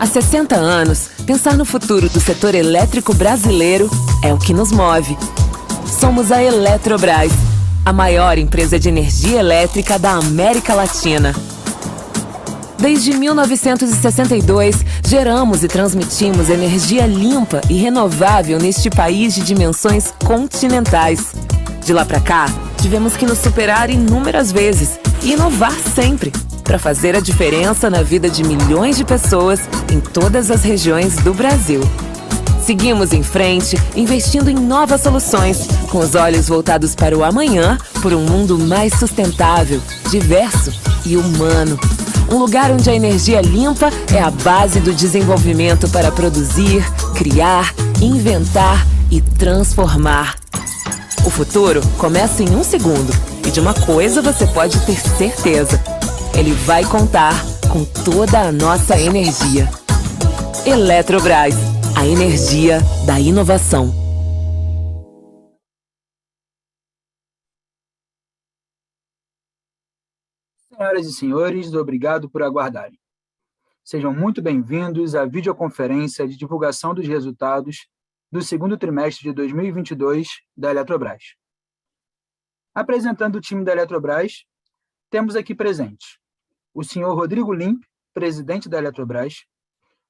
Há 60 anos, pensar no futuro do setor elétrico brasileiro é o que nos move. Somos a Eletrobras, a maior empresa de energia elétrica da América Latina. Desde 1962, geramos e transmitimos energia limpa e renovável neste país de dimensões continentais. De lá para cá, tivemos que nos superar inúmeras vezes e inovar sempre, para fazer a diferença na vida de milhões de pessoas em todas as regiões do Brasil. Seguimos em frente, investindo em novas soluções, com os olhos voltados para o amanhã, por um mundo mais sustentável, diverso e humano. Um lugar onde a energia limpa é a base do desenvolvimento para produzir, criar, inventar e transformar. O futuro começa em um segundo, e de uma coisa você pode ter certeza: ele vai contar com toda a nossa energia. Eletrobras, a energia da inovação. Senhoras e senhores, obrigado por aguardarem. Sejam muito bem-vindos à videoconferência de divulgação dos resultados do segundo trimestre de 2022 da Eletrobras. Apresentando o time da Eletrobras, temos aqui presentes o senhor Rodrigo Limp, presidente da Eletrobras,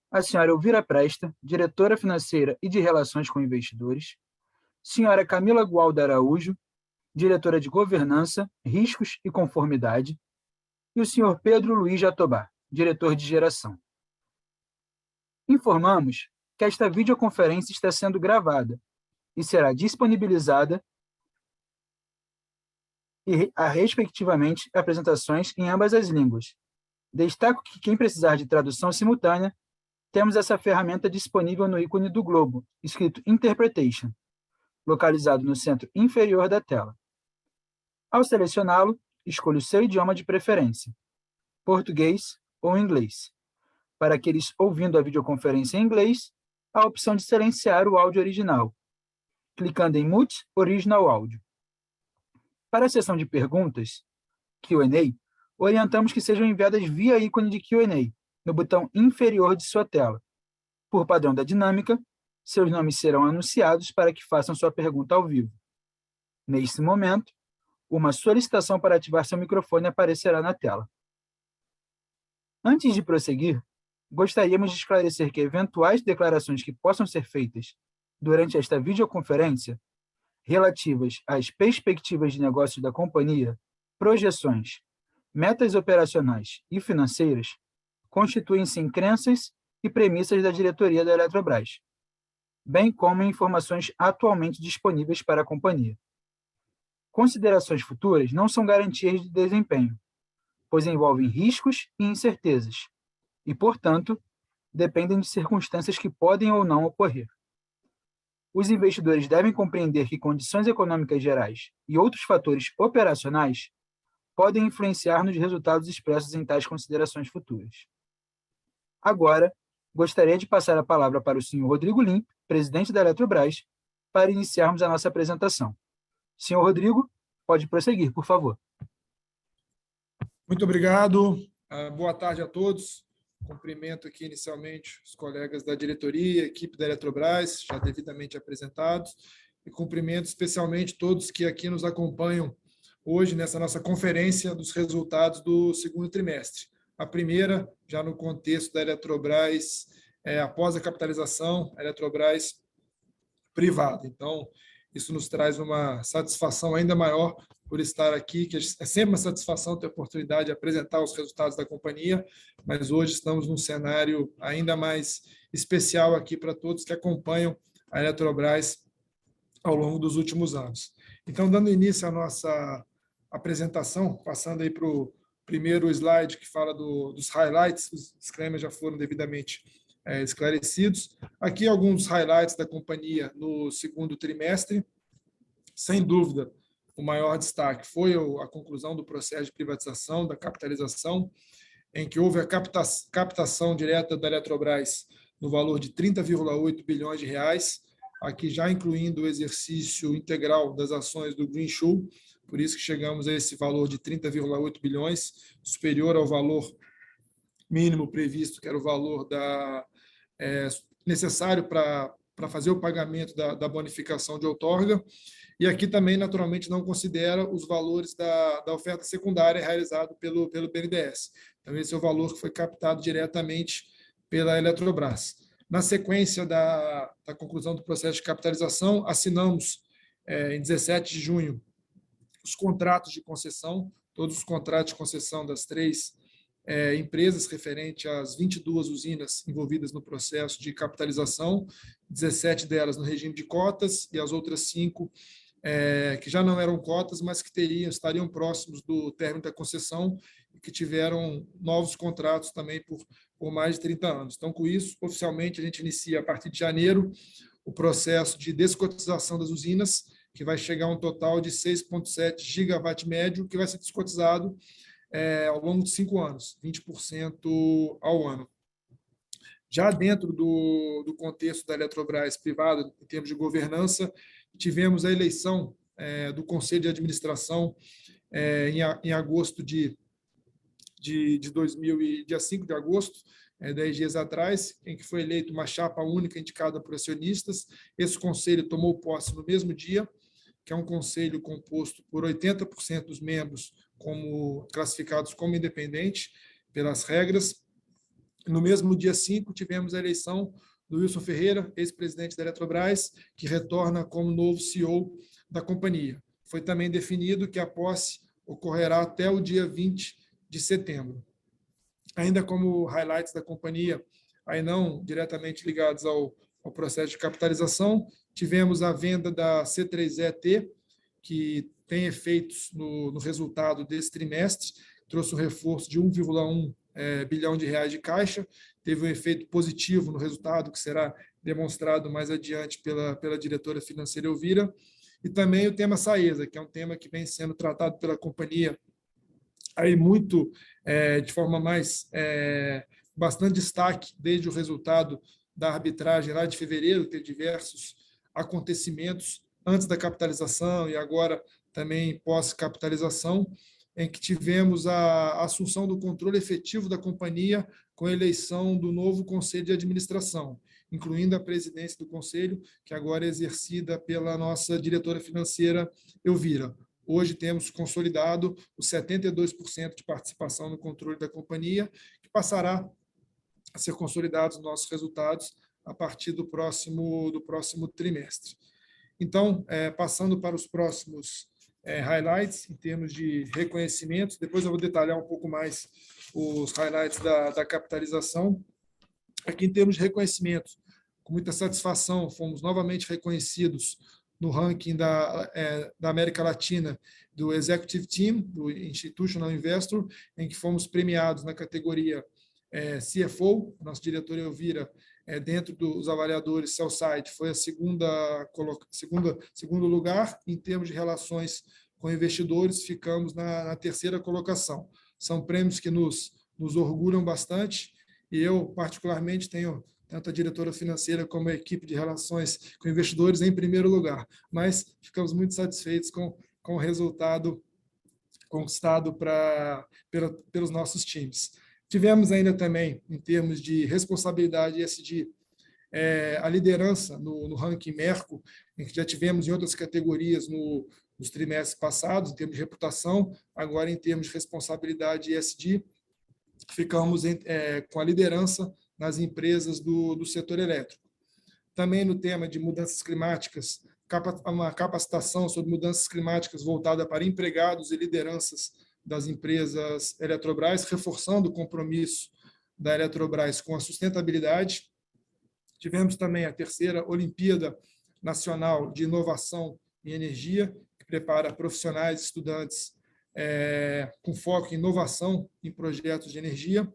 a senhora Elvira Presta, diretora financeira e de Relações com Investidores, senhora Camila Gualda Araújo, diretora de Governança, Riscos e Conformidade, e o senhor Pedro Luiz Jatobá, diretor de Geração. Informamos que esta videoconferência está sendo gravada e será disponibilizada respectivamente, apresentações em ambas as línguas. Destaco que quem precisar de tradução simultânea, temos essa ferramenta disponível no ícone do globo, escrito Interpretation, localizado no centro inferior da tela. Ao selecioná-lo, escolha o seu idioma de preferência, português ou inglês. Para aqueles ouvindo a videoconferência em inglês, há a opção de silenciar o áudio original, clicando em Mute Original Audio. Para a sessão de perguntas, Q&A, orientamos que sejam enviadas via ícone de Q&A, no botão inferior de sua tela. Por padrão da dinâmica, seus nomes serão anunciados para que façam sua pergunta ao vivo. Neste momento, uma solicitação para ativar seu microfone aparecerá na tela. Antes de prosseguir, gostaríamos de esclarecer que eventuais declarações que possam ser feitas durante esta videoconferência, relativas às perspectivas de negócios da companhia, projeções, metas operacionais e financeiras, constituem-se em crenças e premissas da diretoria da Eletrobras, bem como em informações atualmente disponíveis para a companhia. Considerações futuras não são garantias de desempenho, pois envolvem riscos e incertezas, e, portanto, dependem de circunstâncias que podem ou não ocorrer. Os investidores devem compreender que condições econômicas gerais e outros fatores operacionais podem influenciar nos resultados expressos em tais considerações futuras. Agora, gostaria de passar a palavra para o senhor Rodrigo Limp, presidente da Eletrobras, para iniciarmos a nossa apresentação. Senhor Rodrigo, pode prosseguir, por favor. Muito obrigado. Boa tarde a todos. Cumprimento aqui inicialmente os colegas da diretoria, equipe da Eletrobras, já devidamente apresentados, e cumprimento especialmente todos que aqui nos acompanham hoje nessa nossa conferência dos resultados do segundo trimestre. A primeira, já no contexto da Eletrobras, após a capitalização, a Eletrobras privada. Então, isso nos traz uma satisfação ainda maior por estar aqui, que é sempre uma satisfação ter a oportunidade de apresentar os resultados da companhia, mas hoje estamos num cenário ainda mais especial aqui para todos que acompanham a Eletrobras ao longo dos últimos anos. Então, dando início à nossa apresentação, passando aí para o primeiro slide que fala dos highlights, os disclaimers já foram devidamente esclarecidos. Aqui alguns highlights da companhia no segundo trimestre. Sem dúvida, o maior destaque foi a conclusão do processo de privatização, da capitalização, em que houve a captação direta da Eletrobras no valor de 30,8 bilhões de reais, aqui já incluindo o exercício integral das ações do Greenshoe, por isso que chegamos a esse valor de 30,8 bilhões, superior ao valor mínimo previsto, que era o valor necessário para fazer o pagamento da bonificação de outorga. E aqui também, naturalmente, não considera os valores da oferta secundária realizada pelo BNDES. Então, esse é o valor que foi captado diretamente pela Eletrobras. Na sequência da conclusão do processo de capitalização, assinamos, em 17 de junho, os contratos de concessão, todos os contratos de concessão das 3 empresas referente às 22 usinas envolvidas no processo de capitalização, 17 delas no regime de cotas e as outras 5 que já não eram cotas, mas que estariam próximos do término da concessão e que tiveram novos contratos também por mais de 30 anos. Então, com isso, oficialmente, a gente inicia, a partir de janeiro, o processo de descotização das usinas, que vai chegar a um total de 6,7 gigawatt médio, que vai ser descotizado ao longo de 5 anos, 20% ao ano. Já dentro do contexto da Eletrobras privada, em termos de governança, tivemos a eleição do Conselho de Administração em agosto de 2000, dia 5 de agosto, 10 dias atrás, em que foi eleita uma chapa única indicada por acionistas. Esse conselho tomou posse no mesmo dia, que é um conselho composto por 80% dos membros classificados como independentes pelas regras. No mesmo dia 5, tivemos a eleição do Wilson Ferreira, ex-presidente da Eletrobras, que retorna como novo CEO da companhia. Foi também definido que a posse ocorrerá até o dia 20 de setembro. Ainda como highlights da companhia, aí não diretamente ligados ao processo de capitalização, tivemos a venda da C3ET, que tem efeitos no resultado desse trimestre, trouxe um reforço de 1,1 bilhão de reais de caixa, teve um efeito positivo no resultado, que será demonstrado mais adiante pela diretora financeira Elvira, e também o tema Saesa, que é um tema que vem sendo tratado pela companhia aí muito, de forma mais, bastante destaque, desde o resultado da arbitragem lá de fevereiro, teve diversos acontecimentos antes da capitalização e agora também pós-capitalização, em que tivemos a assunção do controle efetivo da companhia com a eleição do novo Conselho de Administração, incluindo a presidência do Conselho, que agora é exercida pela nossa diretora financeira, Elvira. Hoje temos consolidado os 72% de participação no controle da companhia, que passará a ser consolidados os nossos resultados a partir do próximo trimestre. Então, passando para os próximos highlights, em termos de reconhecimentos, depois eu vou detalhar um pouco mais os highlights da capitalização. Aqui, em termos de reconhecimentos, com muita satisfação, fomos novamente reconhecidos no ranking da América Latina do Executive Team, do Institutional Investor, em que fomos premiados na categoria CFO, nossa diretora Elvira, dentro dos avaliadores Sell-Side, foi a segundo lugar. Em termos de relações com investidores, ficamos na terceira colocação. São prêmios que nos orgulham bastante, e eu, particularmente, tenho tanto a diretora financeira como a equipe de relações com investidores em primeiro lugar, mas ficamos muito satisfeitos com o resultado conquistado pelos nossos times. Tivemos ainda também, em termos de responsabilidade ESG, a liderança no ranking Merco, em que já tivemos em outras categorias nos trimestres passados, em termos de reputação, agora em termos de responsabilidade ESG, ficamos com a liderança nas empresas do setor elétrico. Também no tema de mudanças climáticas, uma capacitação sobre mudanças climáticas voltada para empregados e lideranças das empresas Eletrobras, reforçando o compromisso da Eletrobras com a sustentabilidade. Tivemos também a terceira Olimpíada Nacional de Inovação em Energia, que prepara profissionais e estudantes com foco em inovação em projetos de energia.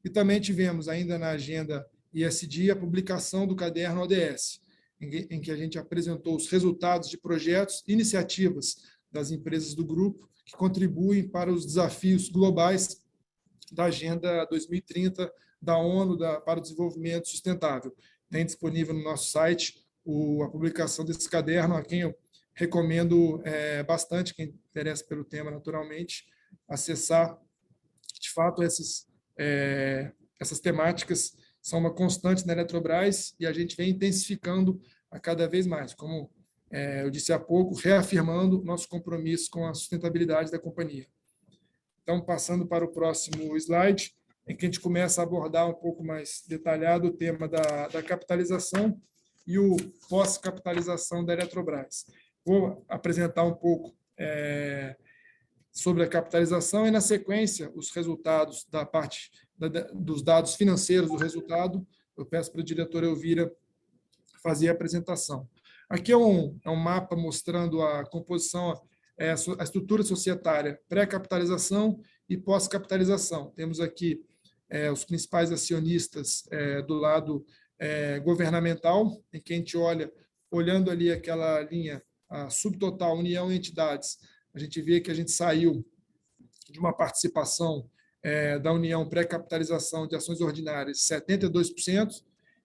E também tivemos ainda na agenda ESG a publicação do caderno ODS, em que a gente apresentou os resultados de projetos e iniciativas das empresas do grupo que contribuem para os desafios globais da Agenda 2030 da ONU para o Desenvolvimento Sustentável. Tem disponível no nosso site a publicação desse caderno, a quem eu recomendo bastante, quem interessa pelo tema, naturalmente, acessar, de fato, essas temáticas são uma constante na Eletrobras e a gente vem intensificando a cada vez mais, como eu disse há pouco, reafirmando nosso compromisso com a sustentabilidade da companhia. Então, passando para o próximo slide, em que a gente começa a abordar um pouco mais detalhado o tema da capitalização e o pós-capitalização da Eletrobras. Vou apresentar um pouco sobre a capitalização e, na sequência, os resultados da parte dos dados financeiros do resultado. Eu peço para a diretora Elvira fazer a apresentação. Aqui é um mapa mostrando a composição, a estrutura societária pré-capitalização e pós-capitalização. Temos aqui os principais acionistas do lado governamental, em que a gente olhando ali aquela linha, a subtotal União e entidades, a gente vê que a gente saiu de uma participação da União pré-capitalização de ações ordinárias 72%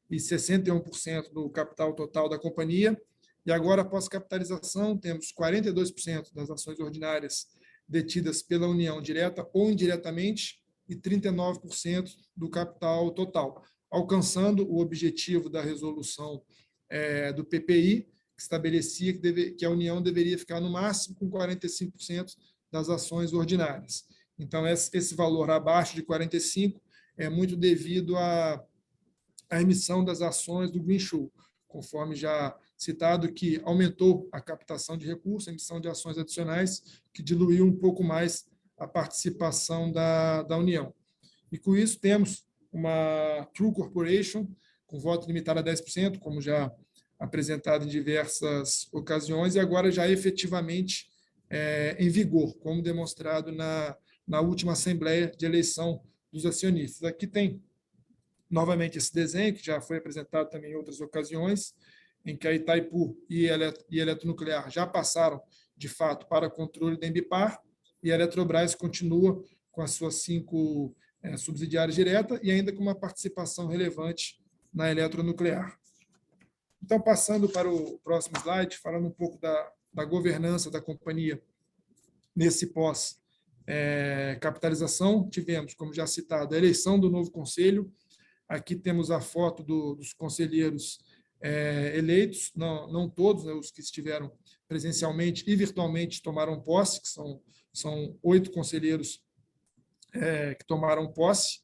e 61% do capital total da companhia. E agora, após capitalização, temos 42% das ações ordinárias detidas pela União direta ou indiretamente e 39% do capital total, alcançando o objetivo da resolução do PPI, que estabelecia que a União deveria ficar no máximo com 45% das ações ordinárias. Então, esse valor abaixo de 45% é muito devido à emissão das ações do Greenshoe, conforme já citado, que aumentou a captação de recursos, a emissão de ações adicionais, que diluiu um pouco mais a participação da União. E com isso temos uma True Corporation, com voto limitado a 10%, como já apresentado em diversas ocasiões, e agora já efetivamente em vigor, como demonstrado na última Assembleia de Eleição dos Acionistas. Aqui tem novamente esse desenho, que já foi apresentado também em outras ocasiões, em que a Itaipu e Eletronuclear já passaram, de fato, para controle da Embipar, e a Eletrobras continua com as suas 5 subsidiárias diretas e ainda com uma participação relevante na Eletronuclear. Então, passando para o próximo slide, falando um pouco da governança da companhia nesse pós-capitalização, tivemos, como já citado, a eleição do novo conselho. Aqui temos a foto dos conselheiros eleitos, não todos, né, os que estiveram presencialmente e virtualmente tomaram posse, que são 8 conselheiros que tomaram posse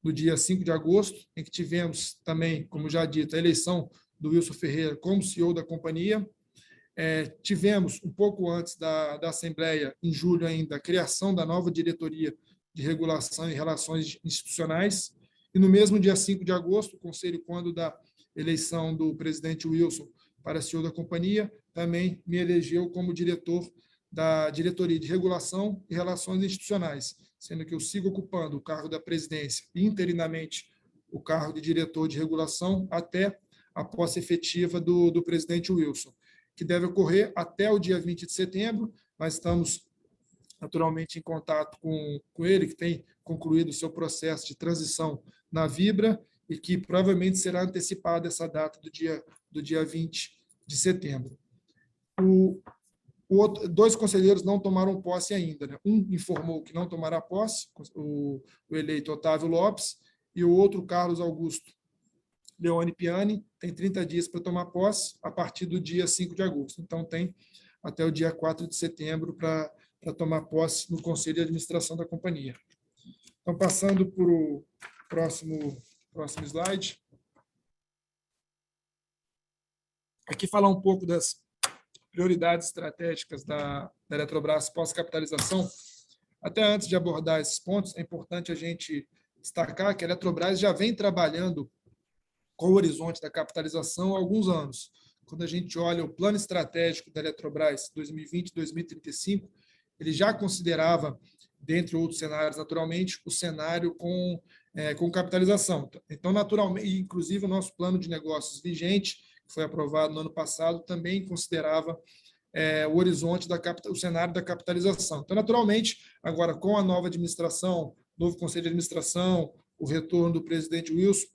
no dia 5 de agosto, em que tivemos também, como já dito, a eleição do Wilson Ferreira como CEO da companhia. Tivemos, um pouco antes da Assembleia, em julho ainda, a criação da nova diretoria de regulação e relações institucionais, e no mesmo dia 5 de agosto, o Conselho, quando da eleição do presidente Wilson para CEO da companhia, também me elegeu como diretor da Diretoria de Regulação e Relações Institucionais, sendo que eu sigo ocupando o cargo da presidência e, interinamente, o cargo de diretor de regulação até a posse efetiva do presidente Wilson, que deve ocorrer até o dia 20 de setembro. Nós estamos, naturalmente, em contato com ele, que tem concluído o seu processo de transição na Vibra e que provavelmente será antecipada essa data do dia 20 de setembro. 2 conselheiros não tomaram posse ainda, né? Um informou que não tomará posse, o eleito Otávio Lopes, e o outro, Carlos Augusto Leone Piani, tem 30 dias para tomar posse a partir do dia 5 de agosto. Então, tem até o dia 4 de setembro para tomar posse no Conselho de Administração da companhia. Então, passando para o próximo slide. Aqui falar um pouco das prioridades estratégicas da Eletrobras pós-capitalização. Até antes de abordar esses pontos, é importante a gente destacar que a Eletrobras já vem trabalhando com o horizonte da capitalização há alguns anos. Quando a gente olha o plano estratégico da Eletrobras 2020-2035, ele já considerava, dentre outros cenários, naturalmente, o cenário com capitalização. Então, naturalmente, inclusive o nosso plano de negócios vigente, que foi aprovado no ano passado, também considerava o horizonte, o cenário da capitalização. Então, naturalmente, agora com a nova administração, novo conselho de administração, o retorno do presidente Wilson,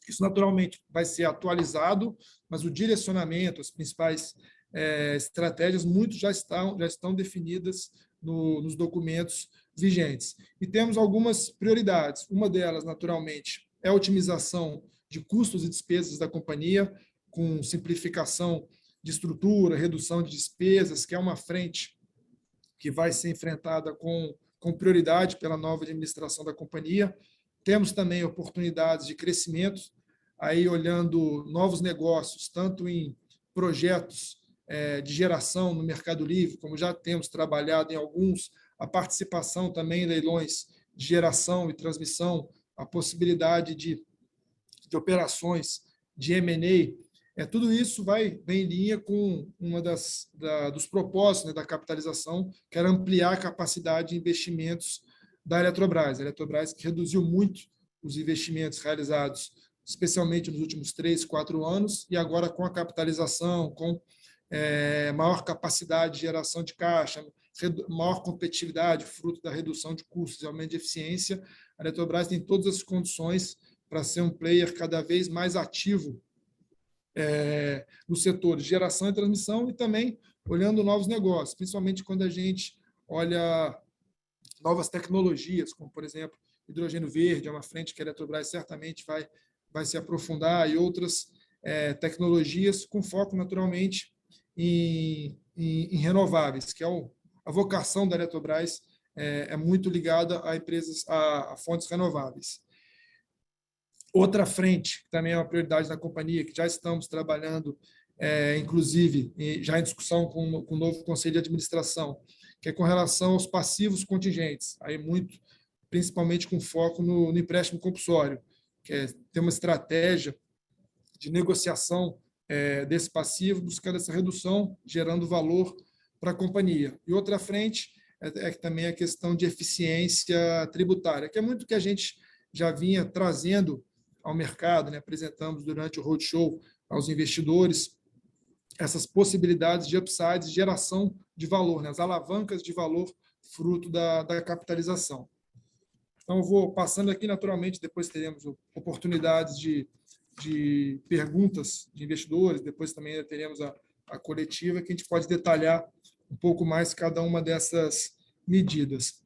isso naturalmente vai ser atualizado, mas o direcionamento, as principais estratégias, muitas já estão definidas nos documentos vigentes. E temos algumas prioridades. Uma delas, naturalmente, é a otimização de custos e despesas da companhia, com simplificação de estrutura, redução de despesas, que é uma frente que vai ser enfrentada com prioridade pela nova administração da companhia. Temos também oportunidades de crescimento, aí olhando novos negócios, tanto em projetos de geração no Mercado Livre, como já temos trabalhado em alguns, a participação também em leilões de geração e transmissão, a possibilidade de operações de M&A, tudo isso vem em linha com uma dos propósitos, né, da capitalização, que era ampliar a capacidade de investimentos da Eletrobras. A Eletrobras que reduziu muito os investimentos realizados, especialmente nos últimos 3, 4 anos, e agora com a capitalização, com maior capacidade de geração de caixa, maior competitividade, fruto da redução de custos e aumento de eficiência, a Eletrobras tem todas as condições para ser um player cada vez mais ativo no setor de geração e transmissão e também olhando novos negócios, principalmente quando a gente olha novas tecnologias, como, por exemplo, hidrogênio verde, é uma frente que a Eletrobras certamente vai se aprofundar, e outras tecnologias com foco, naturalmente, em renováveis, que é a vocação da Eletrobras, é muito ligada a empresas, a fontes renováveis. Outra frente, que também é uma prioridade da companhia, que já estamos trabalhando, inclusive, já em discussão com o novo Conselho de Administração, que é com relação aos passivos contingentes, aí principalmente com foco no empréstimo compulsório, que é ter uma estratégia de negociação desse passivo, buscando essa redução, gerando valor para a companhia. E outra frente também a questão de eficiência tributária, que é muito que a gente já vinha trazendo ao mercado, né? Apresentamos durante o roadshow aos investidores essas possibilidades de upsides, de geração de valor, né? As alavancas de valor fruto da capitalização. Então, eu vou passando aqui, naturalmente, depois teremos oportunidades de perguntas de investidores, depois também teremos a coletiva, que a gente pode detalhar um pouco mais cada uma dessas medidas.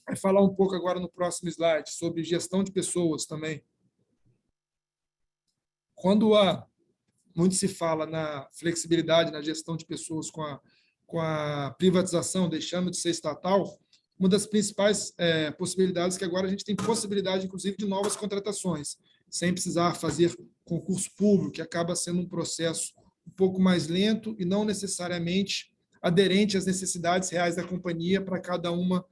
Vai falar um pouco agora no próximo slide sobre gestão de pessoas também. Quando muito se fala na flexibilidade na gestão de pessoas com a privatização, deixando de ser estatal, uma das principais possibilidades é que agora a gente tem possibilidade, inclusive, de novas contratações, sem precisar fazer concurso público, que acaba sendo um processo um pouco mais lento e não necessariamente aderente às necessidades reais da companhia para cada uma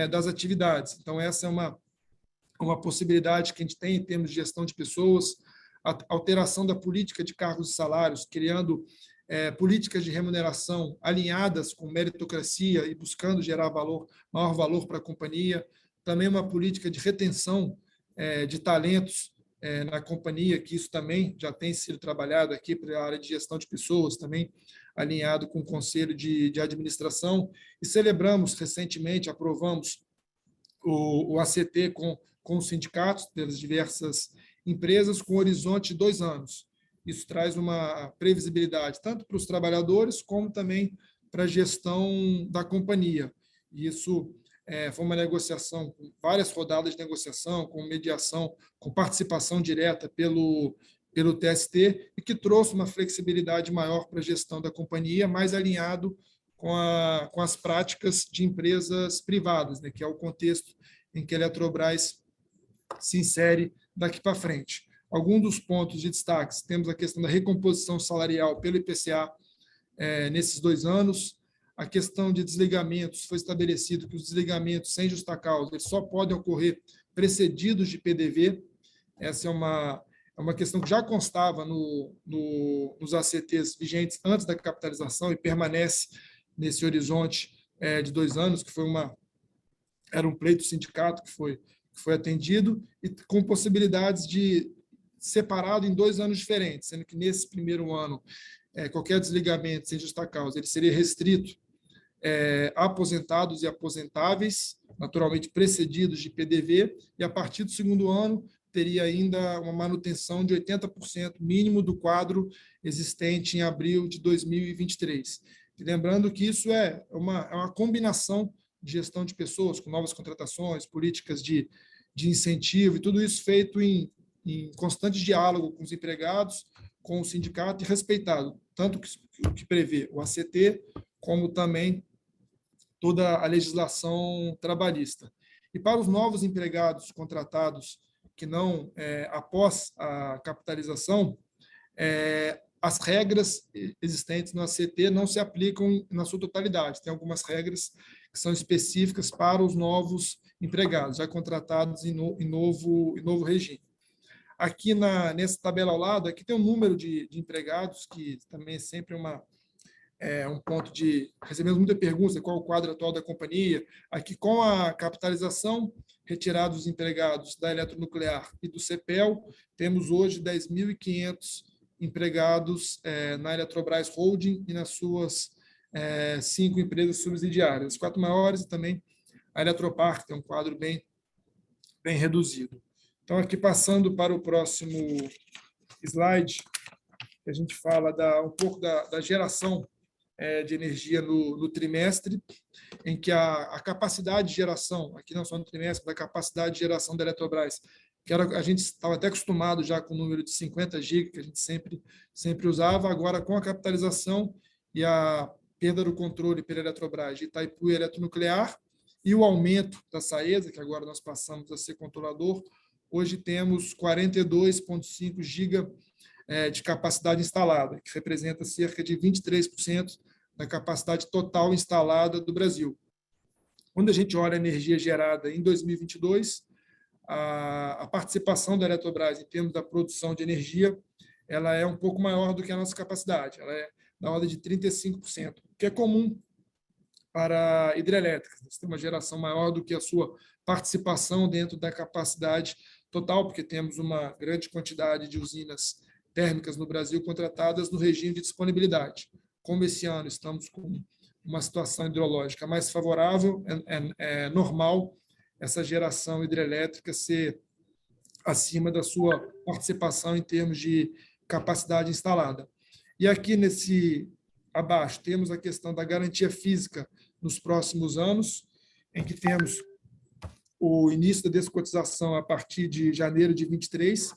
das atividades. Então, essa é uma possibilidade que a gente tem em termos de gestão de pessoas, a alteração da política de cargos e salários, criando políticas de remuneração alinhadas com meritocracia e buscando gerar maior valor para a companhia. Também uma política de retenção de talentos na companhia, que isso também já tem sido trabalhado aqui para a área de gestão de pessoas, também alinhado com o Conselho de Administração. E celebramos recentemente, aprovamos o ACT com os sindicatos das diversas empresas com horizonte de 2 anos. Isso traz uma previsibilidade tanto para os trabalhadores como também para a gestão da companhia. E isso foi uma negociação, com várias rodadas de negociação, com mediação, com participação direta pelo TST, e que trouxe uma flexibilidade maior para a gestão da companhia, mais alinhado com as práticas de empresas privadas, né, que é o contexto em que a Eletrobras se insere daqui para frente. Alguns dos pontos de destaque, temos a questão da recomposição salarial pelo IPCA nesses 2 anos, a questão de desligamentos, foi estabelecido que os desligamentos sem justa causa eles só podem ocorrer precedidos de PDV. Essa é uma questão que já constava nos ACTs vigentes antes da capitalização e permanece nesse horizonte de 2 anos, que era um pleito do sindicato que foi atendido, e com possibilidades de separado em 2 anos diferentes, sendo que nesse primeiro ano, qualquer desligamento sem justa causa ele seria restrito a aposentados e aposentáveis, naturalmente precedidos de PDV, e a partir do 2º ano teria ainda uma manutenção de 80% mínimo do quadro existente em abril de 2023. E lembrando que isso é uma combinação de gestão de pessoas, com novas contratações, políticas de incentivo, e tudo isso feito em constante diálogo com os empregados, com o sindicato e respeitado, tanto o que prevê o ACT, como também toda a legislação trabalhista. E para os novos empregados contratados que não, após a capitalização, as regras existentes no ACT não se aplicam na sua totalidade. Tem algumas regras que são específicas para os novos empregados, já contratados em novo regime. Aqui nessa tabela ao lado, aqui tem um número de empregados, que também é sempre um ponto de... Recebemos muita pergunta, qual o quadro atual da companhia. Aqui, com a capitalização, retirados os empregados da Eletronuclear e do CEPEL, temos hoje 10.500 empregados na Eletrobras Holding e nas suas 5 empresas subsidiárias, as 4 maiores, e também a Eletroparque, tem um quadro bem reduzido. Então, aqui passando para o próximo slide, a gente fala um pouco da geração de energia no trimestre, em que a capacidade de geração, aqui não só no trimestre, mas a capacidade de geração da Eletrobras, que a gente estava até acostumado já com o número de 50 GB, que a gente sempre usava, agora com a capitalização e a perda do controle pela Eletrobras de Itaipu e Eletronuclear, e o aumento da SAESA, que agora nós passamos a ser controlador, hoje temos 42,5 GB de capacidade instalada, que representa cerca de 23% da capacidade total instalada do Brasil. Quando a gente olha a energia gerada em 2022, a participação da Eletrobras em termos da produção de energia, ela é um pouco maior do que a nossa capacidade, ela é da ordem de 35%, que é comum para hidrelétricas. Você tem uma geração maior do que a sua participação dentro da capacidade total, porque temos uma grande quantidade de usinas térmicas no Brasil contratadas no regime de disponibilidade. Como esse ano estamos com uma situação hidrológica mais favorável, é normal essa geração hidrelétrica ser acima da sua participação em termos de capacidade instalada. E aqui abaixo temos a questão da garantia física nos próximos anos, em que temos o início da descotização a partir de janeiro de 23,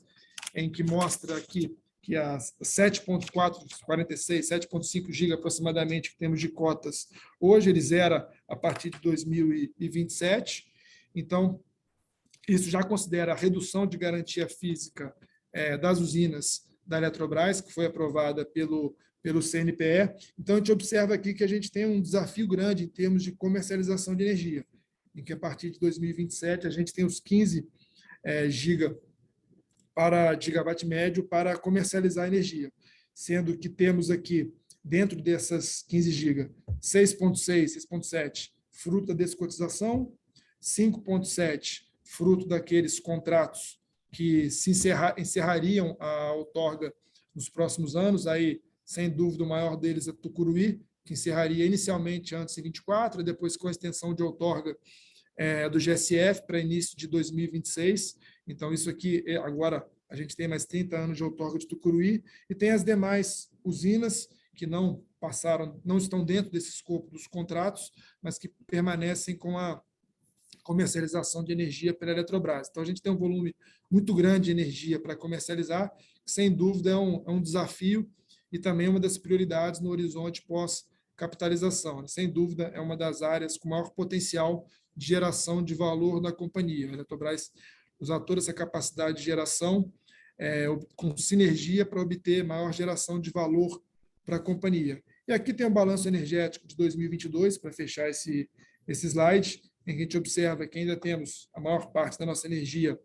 em que mostra aqui que as 7,5 GB aproximadamente que temos de cotas, hoje ele zera a partir de 2027. Então, isso já considera a redução de garantia física das usinas da Eletrobras, que foi aprovada pelo CNPE. Então, a gente observa aqui que a gente tem um desafio grande em termos de comercialização de energia, em que a partir de 2027 a gente tem os 15 gigawatt médio para comercializar energia, sendo que temos aqui, dentro dessas 15 GB, 6,7 fruto da descotização, 5,7 fruto daqueles contratos que se encerrariam a outorga nos próximos anos, aí, sem dúvida, o maior deles é Tucuruí, que encerraria inicialmente antes de 24, e depois com a extensão de outorga do GSF para início de 2026. Então, isso aqui, agora, a gente tem mais 30 anos de outorga de Tucuruí, e tem as demais usinas que não estão dentro desse escopo dos contratos, mas que permanecem com a comercialização de energia pela Eletrobras. Então, a gente tem um volume muito grande de energia para comercializar, que, sem dúvida, é um desafio e também uma das prioridades no horizonte pós-capitalização. Sem dúvida, é uma das áreas com maior potencial de geração de valor da companhia. A Eletrobras usar toda essa capacidade de geração com sinergia para obter maior geração de valor para a companhia. E aqui tem um balanço energético de 2022, para fechar esse slide, em que a gente observa que ainda temos a maior parte da nossa energia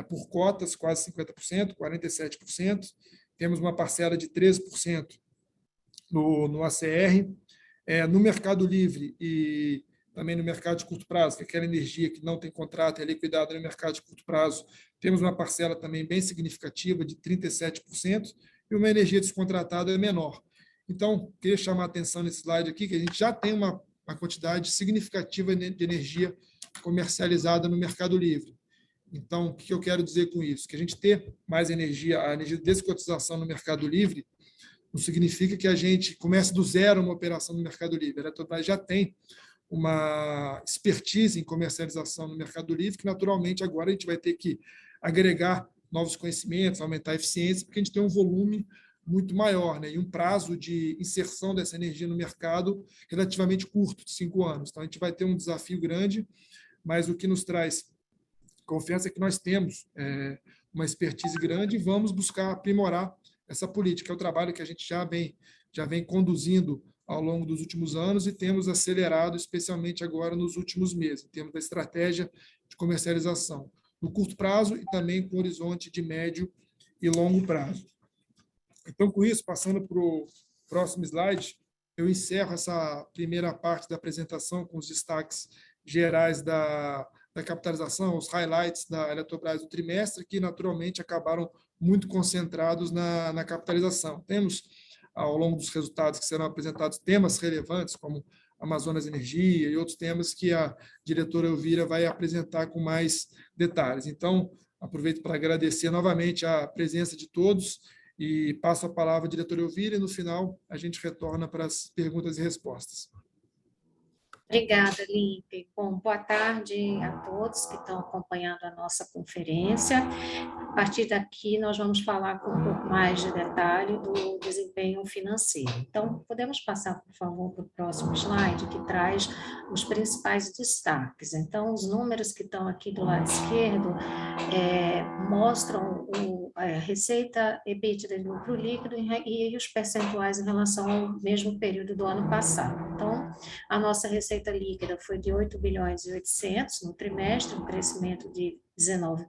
por cotas, quase 50%, 47%. Temos uma parcela de 13% no ACR. No Mercado Livre e também no mercado de curto prazo, que é aquela energia que não tem contrato, é liquidada no mercado de curto prazo, temos uma parcela também bem significativa de 37%, e uma energia descontratada é menor. Então, queria chamar a atenção nesse slide aqui, que a gente já tem uma quantidade significativa de energia comercializada no Mercado Livre. Então, o que eu quero dizer com isso? Que a gente ter mais energia, a energia de descotização no Mercado Livre, não significa que a gente comece do zero uma operação no Mercado Livre. A Eletrobras já tem uma expertise em comercialização no Mercado Livre, que naturalmente agora a gente vai ter que agregar novos conhecimentos, aumentar a eficiência, porque a gente tem um volume muito maior, né? E um prazo de inserção dessa energia no mercado relativamente curto, de 5 anos. Então, a gente vai ter um desafio grande, mas o que nos traz confiança é que nós temos uma expertise grande e vamos buscar aprimorar essa política. É o trabalho que a gente já vem conduzindo ao longo dos últimos anos e temos acelerado, especialmente agora nos últimos meses, em termos da estratégia de comercialização, no curto prazo e também com horizonte de médio e longo prazo. Então, com isso, passando para o próximo slide, eu encerro essa primeira parte da apresentação com os destaques gerais da capitalização, os highlights da Eletrobras do trimestre, que naturalmente acabaram muito concentrados na capitalização. Temos, ao longo dos resultados que serão apresentados, temas relevantes, como Amazonas Energia e outros temas que a diretora Elvira vai apresentar com mais detalhes. Então, aproveito para agradecer novamente a presença de todos e passo a palavra à diretora Elvira e, no final, a gente retorna para as perguntas e respostas. Obrigada, Lipe. Bom, boa tarde a todos que estão acompanhando a nossa conferência. A partir daqui, nós vamos falar com um pouco mais de detalhe do desempenho financeiro. Então, podemos passar, por favor, para o próximo slide, que traz os principais destaques. Então, os números que estão aqui do lado esquerdo mostram a receita, EBITDA de lucro líquido e os percentuais em relação ao mesmo período do ano passado. Então, a nossa receita líquida foi de 8 bilhões e 800 no trimestre, um crescimento de 19%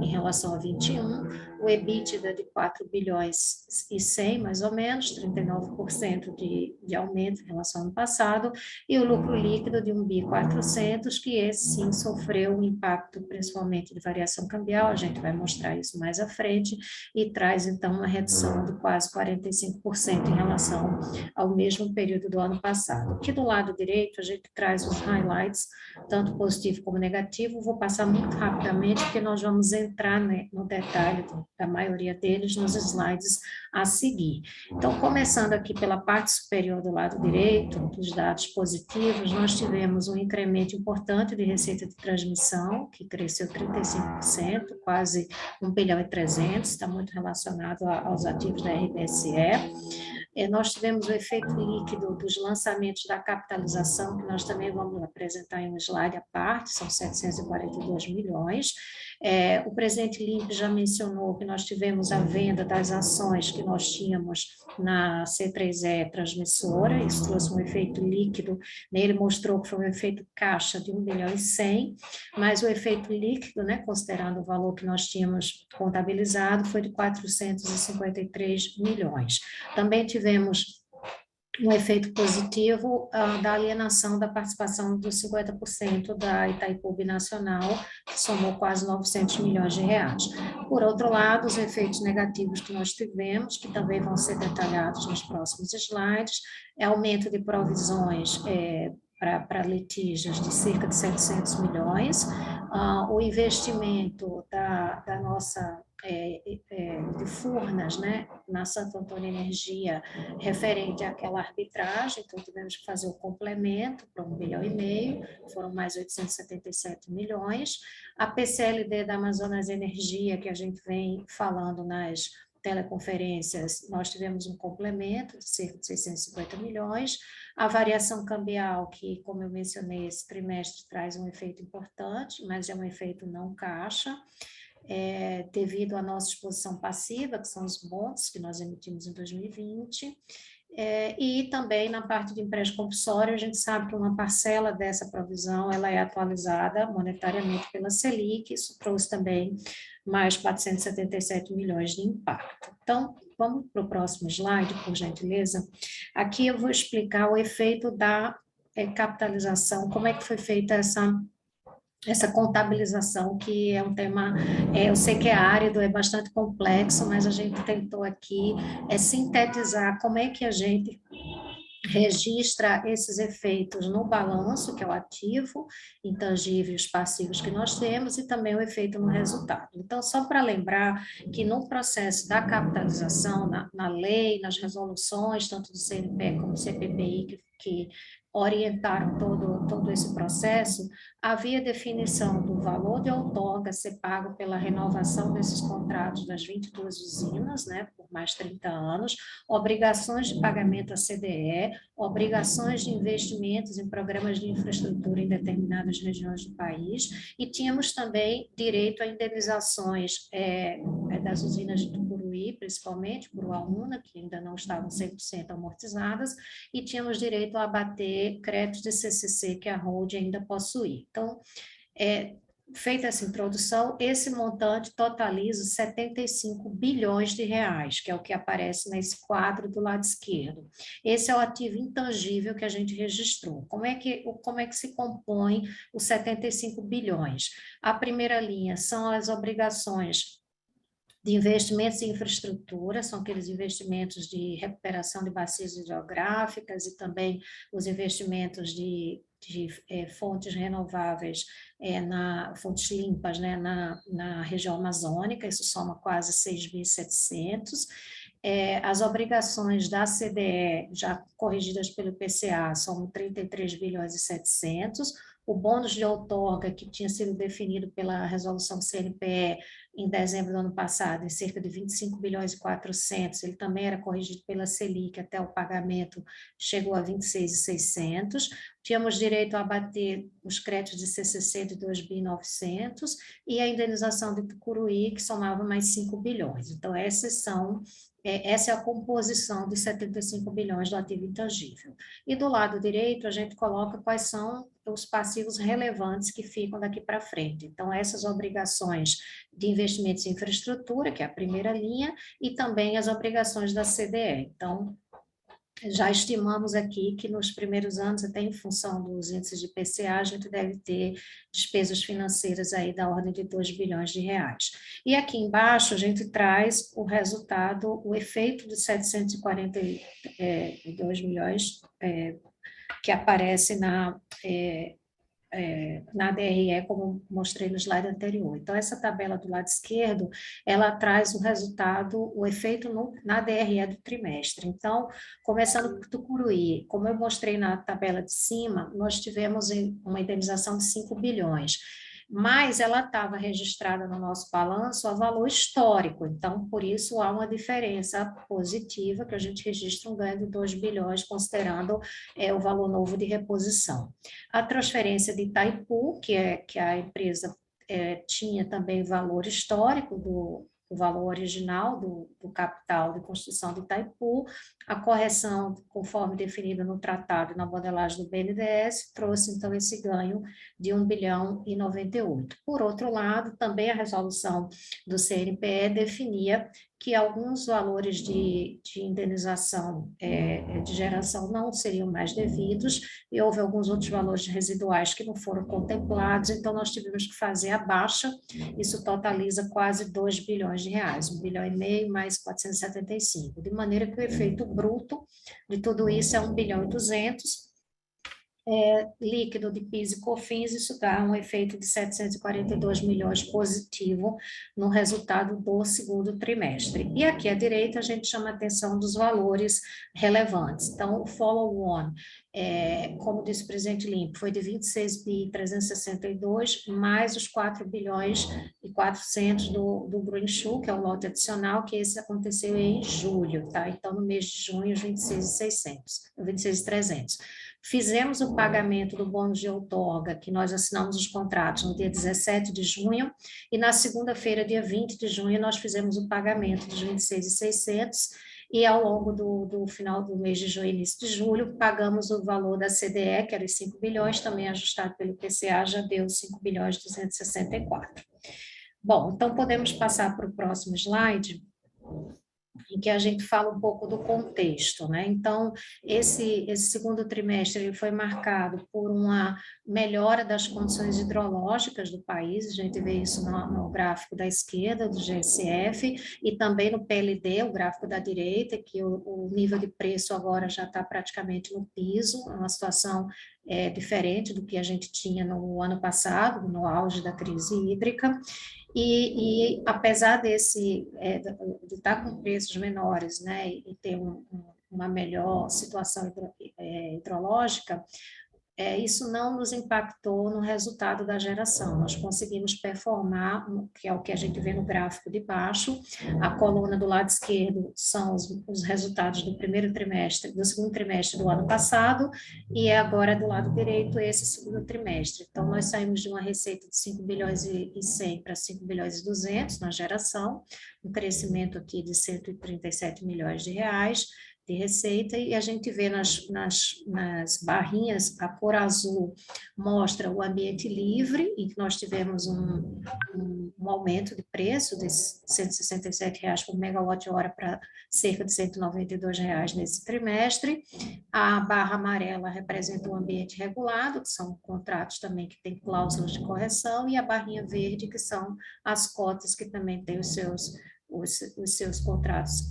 em relação a 21, o EBITDA de 4 bilhões e 100, mais ou menos, 39% de aumento em relação ao ano passado, e o lucro líquido de 1 bi 400, que esse sim sofreu um impacto principalmente de variação cambial, a gente vai mostrar isso mais à frente, e traz então uma redução de quase 45% em relação ao mesmo período do ano passado. Aqui do lado direito a gente traz os highlights, tanto positivo como negativo, vou passar muito rapidamente, porque nós vamos entrar, né, no detalhe da maioria deles nos slides a seguir. Então, começando aqui pela parte superior do lado direito, dos dados positivos, nós tivemos um incremento importante de receita de transmissão, que cresceu 35%, quase 1 bilhão e 300, está muito relacionado aos ativos da RBSE. Nós tivemos o efeito líquido dos lançamentos da capitalização, que nós também vamos apresentar em um slide à parte, são 742 milhões. O presidente Limpe já mencionou que nós tivemos a venda das ações que nós tínhamos na C3E transmissora, isso trouxe um efeito líquido, ele mostrou que foi um efeito caixa de 1 bilhão e 100, mas o efeito líquido, né, considerando o valor que nós tínhamos contabilizado, foi de 453 milhões. Também tivemos um efeito positivo da alienação da participação dos 50% da Itaipu Binacional, que somou quase 900 milhões de reais. Por outro lado, os efeitos negativos que nós tivemos, que também vão ser detalhados nos próximos slides, aumento de provisões para litígios de cerca de 700 milhões, o investimento da nossa de Furnas, né, na Santo Antônio Energia, referente àquela arbitragem, então tivemos que fazer o complemento para 1,5 bilhão, foram mais 877 milhões. A PCLD da Amazonas Energia, que a gente vem falando nas teleconferências, nós tivemos um complemento de cerca de 650 milhões. A variação cambial, que, como eu mencionei, esse trimestre traz um efeito importante, mas é um efeito não caixa, devido à nossa exposição passiva, que são os bonds que nós emitimos em 2020, e também na parte de empréstimo compulsório, a gente sabe que uma parcela dessa provisão ela é atualizada monetariamente pela Selic, isso trouxe também mais 477 milhões de impacto. Então, vamos para o próximo slide, por gentileza. Aqui eu vou explicar o efeito da capitalização, como é que foi feita essa contabilização, que é um tema, eu sei que é árido, é bastante complexo, mas a gente tentou aqui sintetizar como é que a gente registra esses efeitos no balanço, que é o ativo, intangível e os passivos que nós temos, e também o efeito no resultado. Então, só para lembrar que no processo da capitalização, na lei, nas resoluções, tanto do CNPE como do CPPI, que orientaram todo esse processo, havia definição do valor de outorga a ser pago pela renovação desses contratos das 22 usinas, né, por mais 30 anos, obrigações de pagamento à CDE, obrigações de investimentos em programas de infraestrutura em determinadas regiões do país, e tínhamos também direito a indenizações das usinas de Tucuruí, principalmente, por Uaúna, que ainda não estavam 100% amortizadas, e tínhamos direito a abater créditos de CCC que a holding ainda possuía. Então, feita essa introdução, esse montante totaliza 75 bilhões de reais, que é o que aparece nesse quadro do lado esquerdo. Esse é o ativo intangível que a gente registrou. Como é que se compõe os 75 bilhões? A primeira linha são as obrigações de investimentos em infraestrutura, são aqueles investimentos de recuperação de bacias hidrográficas e também os investimentos de fontes renováveis, fontes limpas, né, na região amazônica, isso soma quase 6.700. As obrigações da CDE, já corrigidas pelo IPCA, são 33 bilhões e 700. O bônus de outorga, que tinha sido definido pela resolução CNPE em dezembro do ano passado, em cerca de 25 bilhões e 400, ele também era corrigido pela Selic, até o pagamento chegou a 26.600. Tínhamos direito a abater os créditos de CCC de 2.900 e a indenização de Tucuruí, que somava mais 5 bilhões. Então, essa é a composição de 75 bilhões do ativo intangível. E do lado direito, a gente coloca quais são os passivos relevantes que ficam daqui para frente. Então, essas obrigações de investimentos em infraestrutura, que é a primeira linha, e também as obrigações da CDE. Então, já estimamos aqui que nos primeiros anos, até em função dos índices de IPCA, a gente deve ter despesas financeiras aí da ordem de 2 bilhões de reais. E aqui embaixo a gente traz o resultado, o efeito de 742 milhões que aparece na DRE, como mostrei no slide anterior. Então, essa tabela do lado esquerdo, ela traz o resultado, o efeito na DRE do trimestre. Então, começando por Tucuruí, como eu mostrei na tabela de cima, nós tivemos uma indenização de 5 bilhões, mas ela estava registrada no nosso balanço a valor histórico, então, por isso, há uma diferença positiva, que a gente registra um ganho de 2 bilhões, considerando o valor novo de reposição. A transferência de Itaipu, que a empresa tinha também valor histórico do valor original do capital de construção de Itaipu, a correção, conforme definido no tratado e na modelagem do BNDES, trouxe, então, esse ganho de 1 bilhão e 98. Por outro lado, também a resolução do CNPE definia que alguns valores de indenização de geração não seriam mais devidos, e houve alguns outros valores residuais que não foram contemplados, então nós tivemos que fazer a baixa, isso totaliza quase 2 bilhões de reais, 1 bilhão e meio mais 475, de maneira que o efeito bruto de tudo isso é 1 bilhão e 200, líquido de PIS e COFINS, isso dá um efeito de 742 milhões positivo no resultado do segundo trimestre. E aqui à direita a gente chama a atenção dos valores relevantes. Então, o follow-on, como disse o presidente Limpo, foi de 26.362, mais os 4 bilhões e 400 do Greenshoe, que é o lote adicional, que esse aconteceu em julho, tá? Então, no mês de junho, 26.300. Fizemos o pagamento do bônus de outorga, que nós assinamos os contratos no dia 17 de junho, e na segunda-feira, dia 20 de junho, nós fizemos o pagamento dos 26.600, e ao longo do final do mês de junho e início de julho, pagamos o valor da CDE, que era os 5 bilhões, também ajustado pelo IPCA, já deu 5 bilhões e 264. Bom, então podemos passar para o próximo slide, em que a gente fala um pouco do contexto, né? Então, esse segundo trimestre ele foi marcado por uma melhora das condições hidrológicas do país, a gente vê isso no gráfico da esquerda, do GSF, e também no PLD, o gráfico da direita, que o nível de preço agora já está praticamente no piso, é uma situação diferente do que a gente tinha no ano passado, no auge da crise hídrica. E apesar de estar com preços menores, né, e ter uma melhor situação hidrológica, isso não nos impactou no resultado da geração. Nós conseguimos performar, que é o que a gente vê no gráfico de baixo. A coluna do lado esquerdo são os resultados do segundo trimestre do ano passado, e agora do lado direito esse segundo trimestre. Então, nós saímos de uma receita de 5 bilhões e 100 para 5 bilhões e 200 na geração, um crescimento aqui de 137 milhões de reais, de receita, e a gente vê nas barrinhas, a cor azul mostra o ambiente livre, em que nós tivemos um aumento de preço de R$ 167 por megawatt-hora para cerca de R$ 192 nesse trimestre. A barra amarela representa o ambiente regulado, que são contratos também que têm cláusulas de correção, e a barrinha verde, que são as cotas que também têm os seus contratos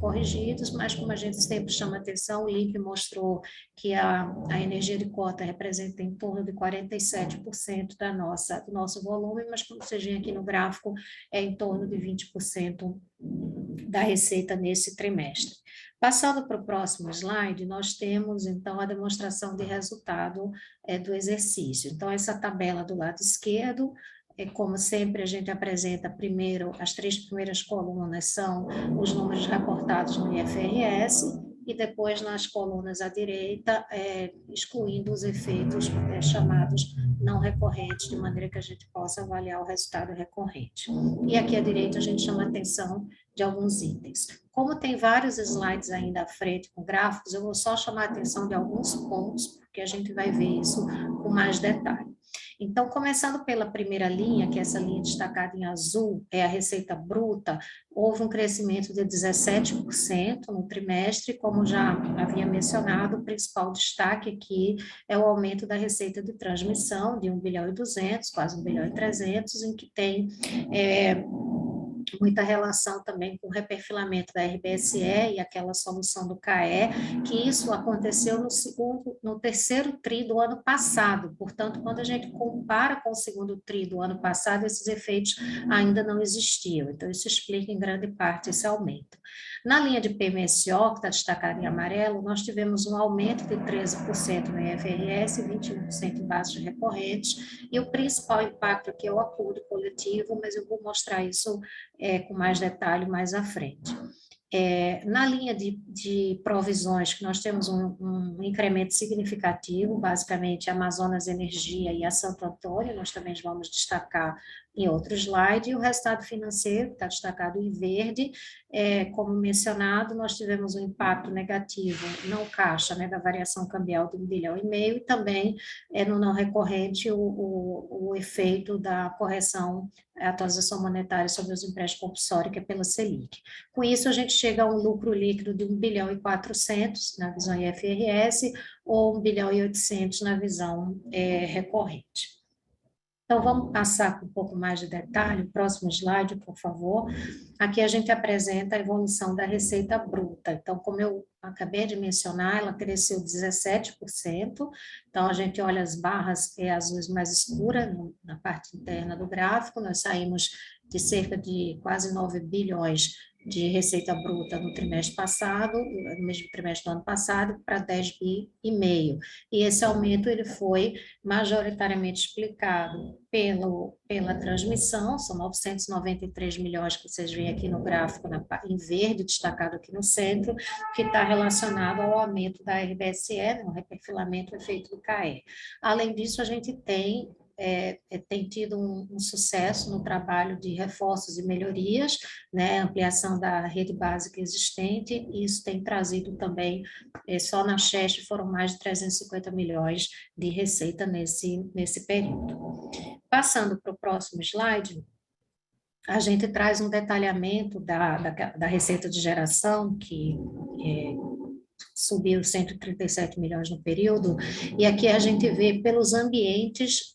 corrigidos, mas como a gente sempre chama atenção, o link mostrou que a energia de cota representa em torno de 47% do nosso volume, mas como vocês veem aqui no gráfico, é em torno de 20% da receita nesse trimestre. Passando para o próximo slide, nós temos, então, a demonstração de resultado do exercício. Então, essa tabela do lado esquerdo, como sempre, a gente apresenta primeiro, as 3 primeiras colunas são os números reportados no IFRS, e depois nas colunas à direita, excluindo os efeitos chamados não recorrentes, de maneira que a gente possa avaliar o resultado recorrente. E aqui à direita a gente chama a atenção de alguns itens. Como tem vários slides ainda à frente com gráficos, eu vou só chamar a atenção de alguns pontos, porque a gente vai ver isso com mais detalhe. Então, começando pela primeira linha, que é essa linha destacada em azul, é a receita bruta, houve um crescimento de 17% no trimestre, como já havia mencionado, o principal destaque aqui é o aumento da receita de transmissão, de 1 bilhão e 200, quase 1 bilhão e 300, em que tem muita relação também com o reperfilamento da RBSE e aquela solução do CAE, que isso aconteceu no terceiro tri do ano passado. Portanto, quando a gente compara com o segundo tri do ano passado, esses efeitos ainda não existiam. Então, isso explica em grande parte esse aumento. Na linha de PMSO, que está destacada em amarelo, nós tivemos um aumento de 13% no IFRS e 21% em bases recorrentes, e o principal impacto aqui é o acordo coletivo, mas eu vou mostrar isso com mais detalhe mais à frente. Na linha de provisões, que nós temos um incremento significativo, basicamente a Amazonas Energia e a Santo Antônio, nós também vamos destacar em outro slide, e o resultado financeiro, está destacado em verde, como mencionado, nós tivemos um impacto negativo não caixa, da variação cambial de 1,5 bilhão, e também no não recorrente o efeito da correção, a atualização monetária sobre os empréstimos compulsórios, que é pela Selic. Com isso, a gente chega a um lucro líquido de 1 bilhão e 400 na visão IFRS, ou 1 bilhão e 800 na visão recorrente. Então, vamos passar com um pouco mais de detalhe. Próximo slide, por favor. Aqui a gente apresenta a evolução da receita bruta. Então, como eu acabei de mencionar, ela cresceu 17%. Então, a gente olha as barras azuis mais escuras na parte interna do gráfico. Nós saímos de cerca de quase 9 bilhões de receita bruta no trimestre passado, no mesmo trimestre do ano passado, para 10,5 bi. E esse aumento ele foi majoritariamente explicado pela transmissão, são 993 milhões que vocês veem aqui no gráfico, em verde, destacado aqui no centro, que está relacionado ao aumento da RBSE, no reperfilamento efeito do CAE. Além disso, a gente tem tido um sucesso no trabalho de reforços e melhorias, ampliação da rede básica existente, e isso tem trazido também, só na Cheste foram mais de 350 milhões de receita nesse período. Passando para o próximo slide, a gente traz um detalhamento da receita de geração, que subiu 137 milhões no período, e aqui a gente vê pelos ambientes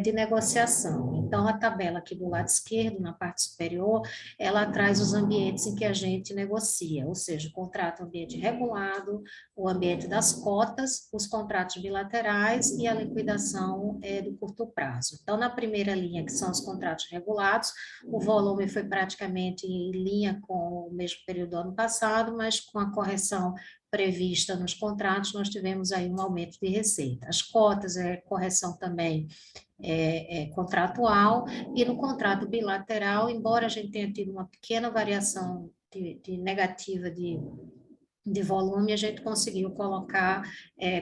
de negociação. Então, a tabela aqui do lado esquerdo, na parte superior, ela traz os ambientes em que a gente negocia, ou seja, o contrato ambiente regulado, o ambiente das cotas, os contratos bilaterais e a liquidação do curto prazo. Então, na primeira linha, que são os contratos regulados, o volume foi praticamente em linha com o mesmo período do ano passado, mas com a correção prevista nos contratos, nós tivemos aí um aumento de receita. As cotas, correção também contratual, e no contrato bilateral, embora a gente tenha tido uma pequena variação de negativa de volume, a gente conseguiu colocar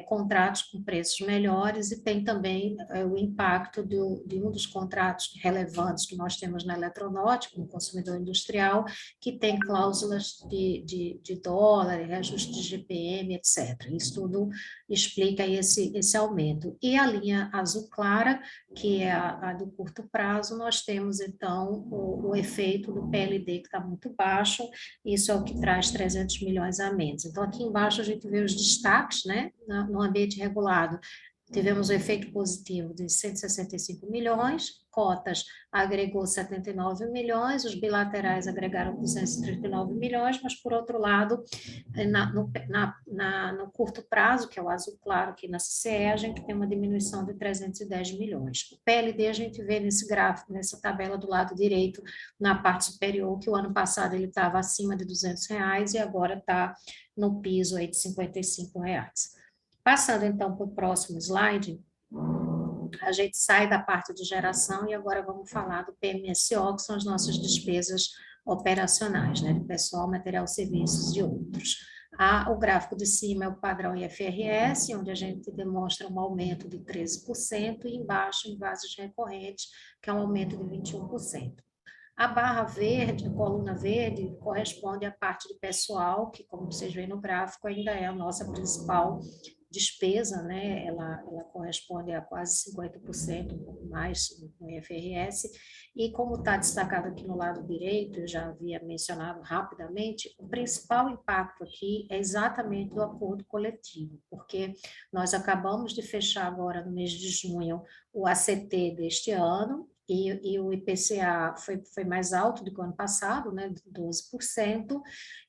contratos com preços melhores, e tem também o impacto de um dos contratos relevantes que nós temos na Eletronorte, no consumidor industrial, que tem cláusulas de dólar, reajuste de GPM, etc. Isso tudo explica esse aumento. E a linha azul clara, que é a do curto prazo, nós temos, então, o efeito do PLD, que está muito baixo, isso é o que traz 300 milhões a menos. Então, aqui embaixo a gente vê os destaques, né, no ambiente regulado. Tivemos um efeito positivo de 165 milhões, cotas agregou 79 milhões, os bilaterais agregaram 239 milhões, mas, por outro lado, no curto prazo, que é o azul claro aqui na CCE, a gente tem uma diminuição de 310 milhões. O PLD a gente vê nesse gráfico, nessa tabela do lado direito, na parte superior, que o ano passado ele estava acima de R$200 e agora está no piso aí de R$55. Passando, então, para o próximo slide, a gente sai da parte de geração e agora vamos falar do PMSO, que são as nossas despesas operacionais, né, de pessoal, material, serviços e outros. O gráfico de cima é o padrão IFRS, onde a gente demonstra um aumento de 13%, e embaixo, em bases recorrentes, que é um aumento de 21%. A barra verde, a coluna verde, corresponde à parte de pessoal, que, como vocês veem no gráfico, ainda é a nossa principal despesa, né? Ela corresponde a quase 50%, um pouco mais no IFRS, e como está destacado aqui no lado direito, eu já havia mencionado rapidamente, o principal impacto aqui é exatamente do acordo coletivo, porque nós acabamos de fechar agora, no mês de junho, o ACT deste ano, e o IPCA foi mais alto do que o ano passado, né, de 12%,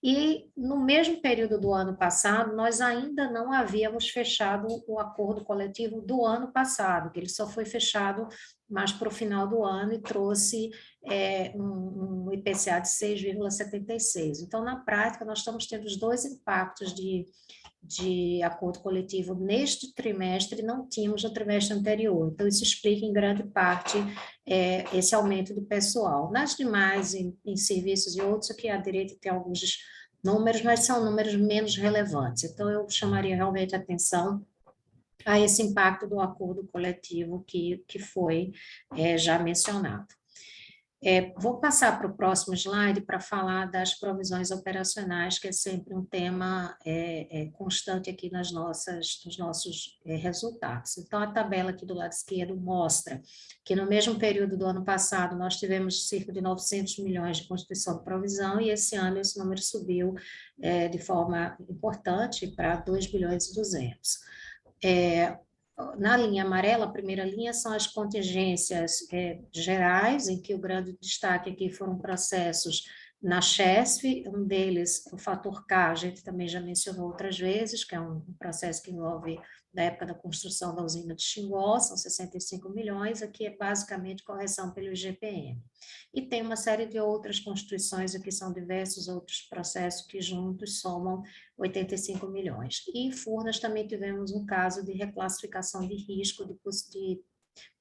e no mesmo período do ano passado, nós ainda não havíamos fechado o acordo coletivo do ano passado, que ele só foi fechado mais para o final do ano e trouxe um IPCA de 6,76. Então, na prática, nós estamos tendo os dois impactos de acordo coletivo neste trimestre, não tínhamos no trimestre anterior. Então, isso explica, em grande parte, esse aumento de pessoal. Nas demais, em serviços e outros, aqui à direita tem alguns números, mas são números menos relevantes. Então, eu chamaria realmente a atenção a esse impacto do acordo coletivo que foi já mencionado. Vou passar para o próximo slide para falar das provisões operacionais, que é sempre um tema constante aqui nos nossos resultados. Então, a tabela aqui do lado esquerdo mostra que no mesmo período do ano passado nós tivemos cerca de 900 milhões de constituição de provisão, e esse ano esse número subiu de forma importante para 2 bilhões e 200. Na linha amarela, a primeira linha, são as contingências gerais, em que o grande destaque aqui foram processos na Chesf, um deles, o fator K, a gente também já mencionou outras vezes, que é um processo que envolve da época da construção da usina de Xingó, são 65 milhões, aqui é basicamente correção pelo IGPM. E tem uma série de outras constituições, aqui são diversos outros processos que juntos somam 85 milhões. E em Furnas também tivemos um caso de reclassificação de risco de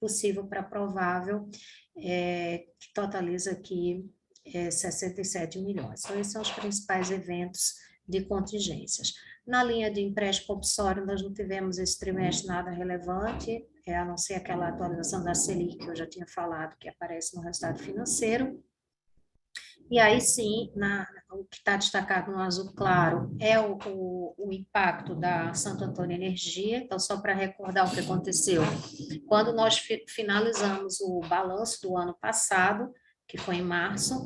possível para provável, que totaliza aqui 67 milhões. Então, esses são os principais eventos de contingências. Na linha de empréstimo compulsório, nós não tivemos esse trimestre nada relevante, a não ser aquela atualização da Selic que eu já tinha falado, que aparece no resultado financeiro. E aí sim, o que está destacado no azul claro é o impacto da Santo Antônio Energia. Então, só para recordar o que aconteceu, quando nós finalizamos o balanço do ano passado, que foi em março,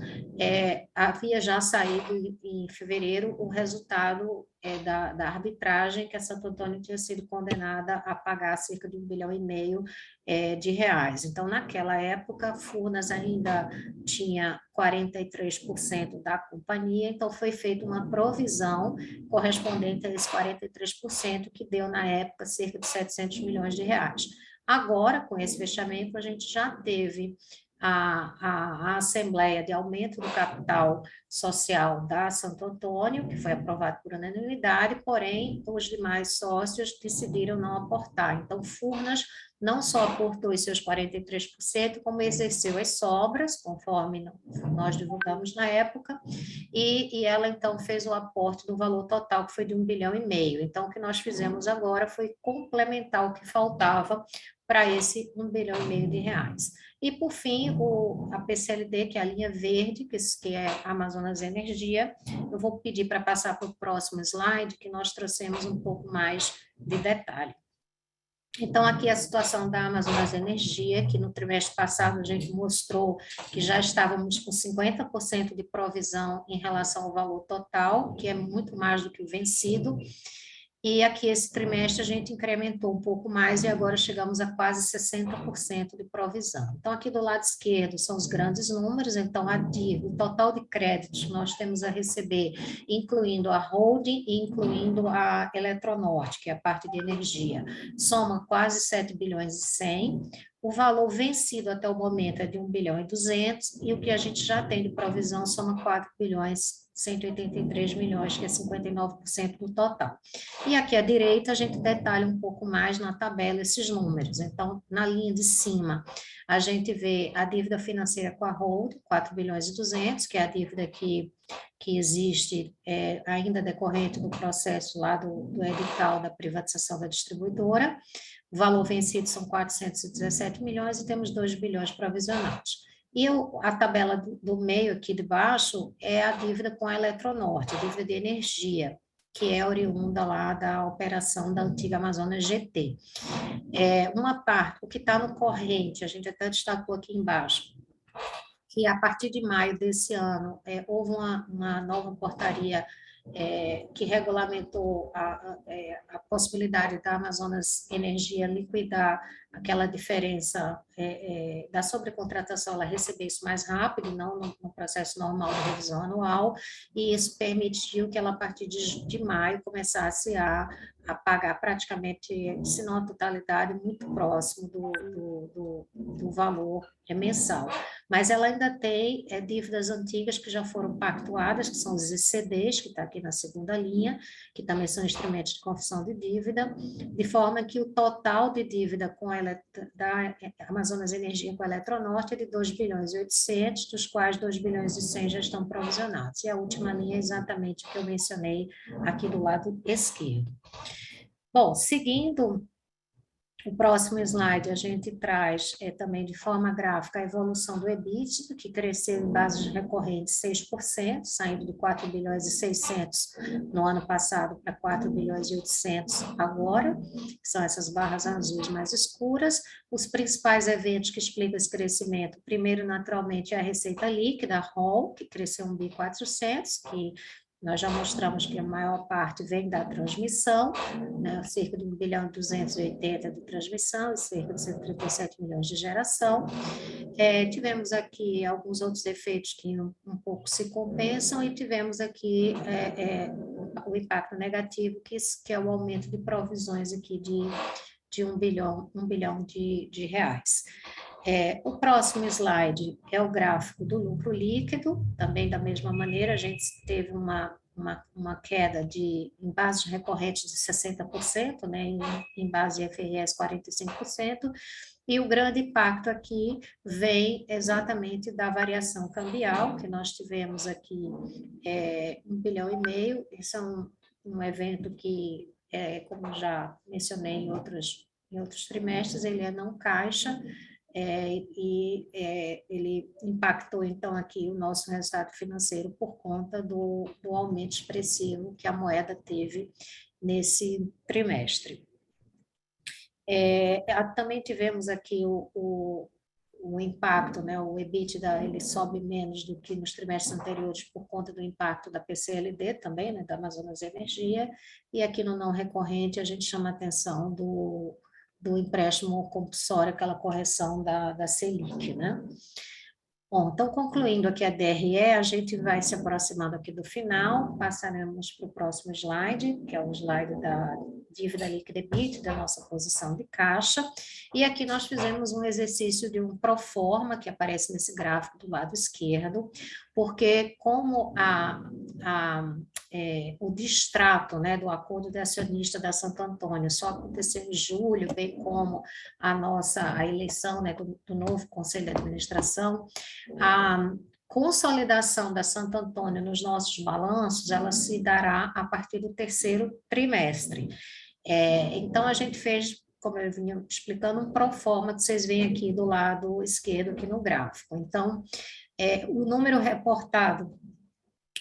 havia já saído em fevereiro o resultado da arbitragem, que a Santo Antônio tinha sido condenada a pagar cerca de 1,5 bilhão de reais. Então, naquela época, Furnas ainda tinha 43% da companhia, então foi feita uma provisão correspondente a esse 43%, que deu, na época, cerca de 700 milhões de reais. Agora, com esse fechamento, a gente já teve a Assembleia de Aumento do Capital Social da Santo Antônio, que foi aprovado por unanimidade, porém, os demais sócios decidiram não aportar. Então, Furnas não só aportou os seus 43%, como exerceu as sobras, conforme nós divulgamos na época, e ela, então, fez o aporte do valor total, que foi de 1,5 bilhão. Então, o que nós fizemos agora foi complementar o que faltava para esse 1,5 bilhão de reais. E, por fim, a PCLD, que é a linha verde, que é a Amazonas Energia, eu vou pedir para passar para o próximo slide, que nós trouxemos um pouco mais de detalhe. Então, aqui a situação da Amazonas Energia, que no trimestre passado a gente mostrou que já estávamos com 50% de provisão em relação ao valor total, que é muito mais do que o vencido. E aqui esse trimestre a gente incrementou um pouco mais e agora chegamos a quase 60% de provisão. Então, aqui do lado esquerdo são os grandes números, então o total de créditos que nós temos a receber, incluindo a holding e incluindo a Eletronorte, que é a parte de energia, soma quase 7 bilhões e 100. O valor vencido até o momento é de 1 bilhão e 200, e o que a gente já tem de provisão soma 4 bilhões 183 milhões, que é 59% do total. E aqui à direita a gente detalha um pouco mais na tabela esses números. Então, na linha de cima, a gente vê a dívida financeira com a Hold, 4 bilhões e 200, que é a dívida que existe ainda decorrente do processo lá do edital da privatização da distribuidora. O valor vencido são 417 milhões e temos 2 bilhões provisionados. E a tabela do meio aqui de baixo é a dívida com a Eletronorte, a dívida de energia, que é oriunda lá da operação da antiga Amazonas GT. Uma parte, o que está no corrente, a gente até destacou aqui embaixo, que a partir de maio desse ano houve uma nova portaria que regulamentou a possibilidade da Amazonas Energia liquidar aquela diferença da sobrecontratação, ela receber isso mais rápido, não no processo normal de revisão anual, e isso permitiu que ela, a partir de maio, começasse a pagar praticamente, se não a totalidade, muito próximo do valor mensal. Mas ela ainda tem dívidas antigas que já foram pactuadas, que são os ICDs, que está aqui na segunda linha, que também são instrumentos de confissão de dívida, de forma que o total de dívida da Amazonas Energia com a Eletronorte é de 2 bilhões e 800, dos quais 2 bilhões e 100 já estão provisionados. E a última linha é exatamente o que eu mencionei aqui do lado esquerdo. Bom, seguindo o próximo slide, a gente traz também de forma gráfica a evolução do EBITDA, que cresceu em bases recorrentes 6%, saindo de 4 bilhões e 600 no ano passado para 4 bilhões e 800 agora, que são essas barras azuis mais escuras. Os principais eventos que explicam esse crescimento, primeiro, naturalmente, é a receita líquida, a ROL, que cresceu 1 bilhão e 400, que nós já mostramos que a maior parte vem da transmissão, né, cerca de 1 bilhão e 280 de transmissão e cerca de 137 milhões de geração. Tivemos aqui alguns outros efeitos que um pouco se compensam e tivemos aqui o impacto negativo, que é o aumento de provisões aqui de 1 bilhão de reais. O próximo slide é o gráfico do lucro líquido, também da mesma maneira, a gente teve uma queda em bases recorrentes de 60%, né, em base IFRS 45%, e o grande impacto aqui vem exatamente da variação cambial, que nós tivemos aqui 1,5 bilhão, esse é um evento que, como já mencionei em outros trimestres, ele é não caixa, ele impactou, então, aqui o nosso resultado financeiro por conta do aumento expressivo que a moeda teve nesse trimestre. Também tivemos aqui o impacto, né, o EBITDA, ele sobe menos do que nos trimestres anteriores por conta do impacto da PCLD também, né, da Amazonas Energia, e aqui no não recorrente a gente chama a atenção do empréstimo compulsório, aquela correção da Selic, né? Bom, então, concluindo aqui a DRE, a gente vai se aproximando aqui do final, passaremos para o próximo slide, que é o slide dívida líquida EBITDA, da nossa posição de caixa, e aqui nós fizemos um exercício de um proforma, que aparece nesse gráfico do lado esquerdo, porque como o distrato, né, do acordo de acionista da Santo Antônio só aconteceu em julho, bem como a eleição, né, do novo Conselho de Administração, a consolidação da Santo Antônio nos nossos balanços, ela se dará a partir do terceiro trimestre. Então, a gente fez, como eu vinha explicando, um proforma que vocês veem aqui do lado esquerdo, aqui no gráfico. Então, o número reportado,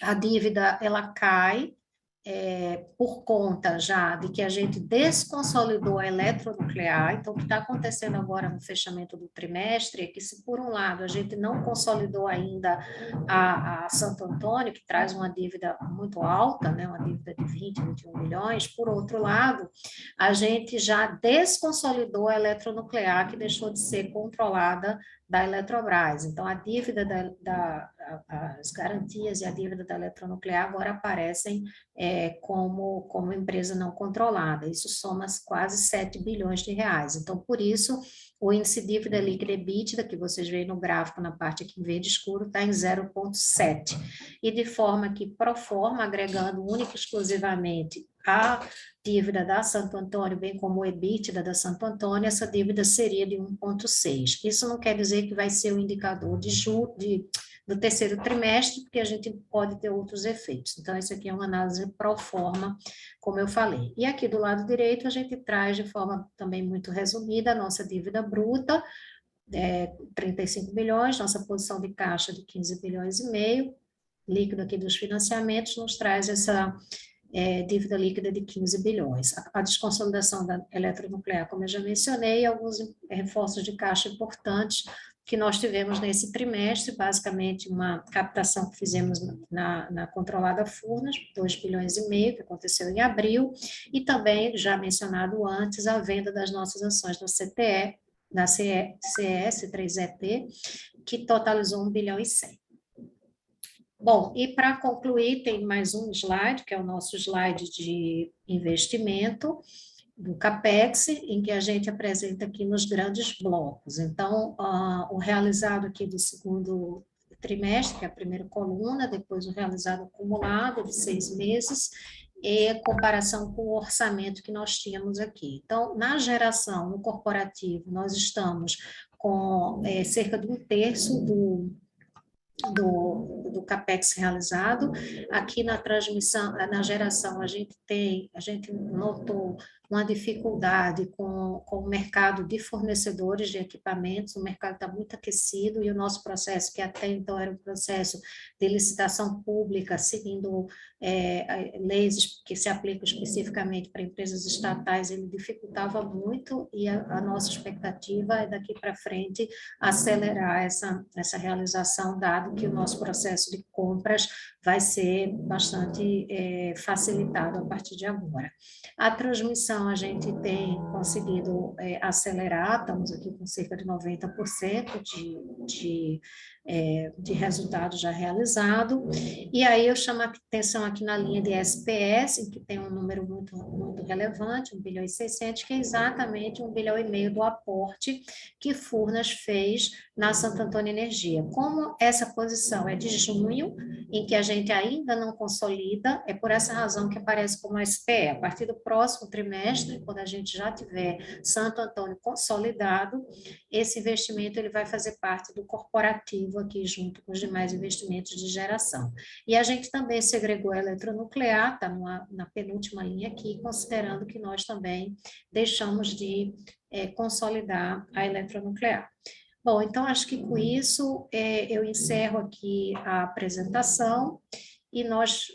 a dívida, ela cai por conta já de que a gente desconsolidou a eletronuclear. Então, o que está acontecendo agora no fechamento do trimestre é que, se por um lado a gente não consolidou ainda a Santo Antônio, que traz uma dívida muito alta, né, uma dívida de 20, 21 milhões, por outro lado, a gente já desconsolidou a eletronuclear, que deixou de ser controlada da Eletrobras. Então, a dívida as garantias e a dívida da eletronuclear agora aparecem como empresa não controlada. Isso soma quase 7 bilhões de reais. Então, por isso, o índice dívida líquida EBITDA, que vocês veem no gráfico na parte aqui em verde escuro, está em 0,7. E de forma que, pro forma, agregando única e exclusivamente a dívida da Santo Antônio, bem como o EBITDA da Santo Antônio, essa dívida seria de 1,6. Isso não quer dizer que vai ser o indicador do terceiro trimestre, porque a gente pode ter outros efeitos. Então, isso aqui é uma análise pro forma, como eu falei. E aqui do lado direito, a gente traz de forma também muito resumida a nossa dívida bruta, 35 bilhões, nossa posição de caixa de 15 bilhões e meio, líquido aqui dos financiamentos, nos traz essa dívida líquida de 15 bilhões. A desconsolidação da eletronuclear, como eu já mencionei, e alguns reforços de caixa importantes que nós tivemos nesse trimestre, basicamente uma captação que fizemos na controlada Furnas, 2 bilhões e meio, que aconteceu em abril, e também, já mencionado antes, a venda das nossas ações no CTE, na CS3ET, que totalizou 1 bilhão e 100. Bom, e para concluir, tem mais um slide, que é o nosso slide de investimento do CAPEX, em que a gente apresenta aqui nos grandes blocos. Então, o realizado aqui do segundo trimestre, que é a primeira coluna, depois o realizado acumulado de 6 meses, e comparação com o orçamento que nós tínhamos aqui. Então, na geração, no corporativo, nós estamos com cerca de 1/3 do CAPEX realizado. Aqui na transmissão, na geração, a gente notou uma dificuldade com o mercado de fornecedores de equipamentos. O mercado está muito aquecido e o nosso processo, que até então era um processo de licitação pública, seguindo leis que se aplicam especificamente para empresas estatais, ele dificultava muito, e a nossa expectativa é daqui para frente acelerar essa realização, dado que o nosso processo de compras vai ser bastante facilitado a partir de agora. A transmissão a gente tem conseguido acelerar, estamos aqui com cerca de 90% de resultado já realizado, e aí eu chamo a atenção aqui na linha de SPS, em que tem um número muito, muito relevante, 1 bilhão e 600, que é exatamente 1 bilhão e meio do aporte que Furnas fez na Santo Antônio Energia. Como essa posição é de junho, em que a gente ainda não consolida, é por essa razão que aparece como SPE. A partir do próximo trimestre, quando a gente já tiver Santo Antônio consolidado, esse investimento ele vai fazer parte do corporativo aqui, junto com os demais investimentos de geração. E a gente também segregou a eletronuclear, está na penúltima linha aqui, considerando que nós também deixamos de consolidar a eletronuclear. Bom, então acho que com isso eu encerro aqui a apresentação e nós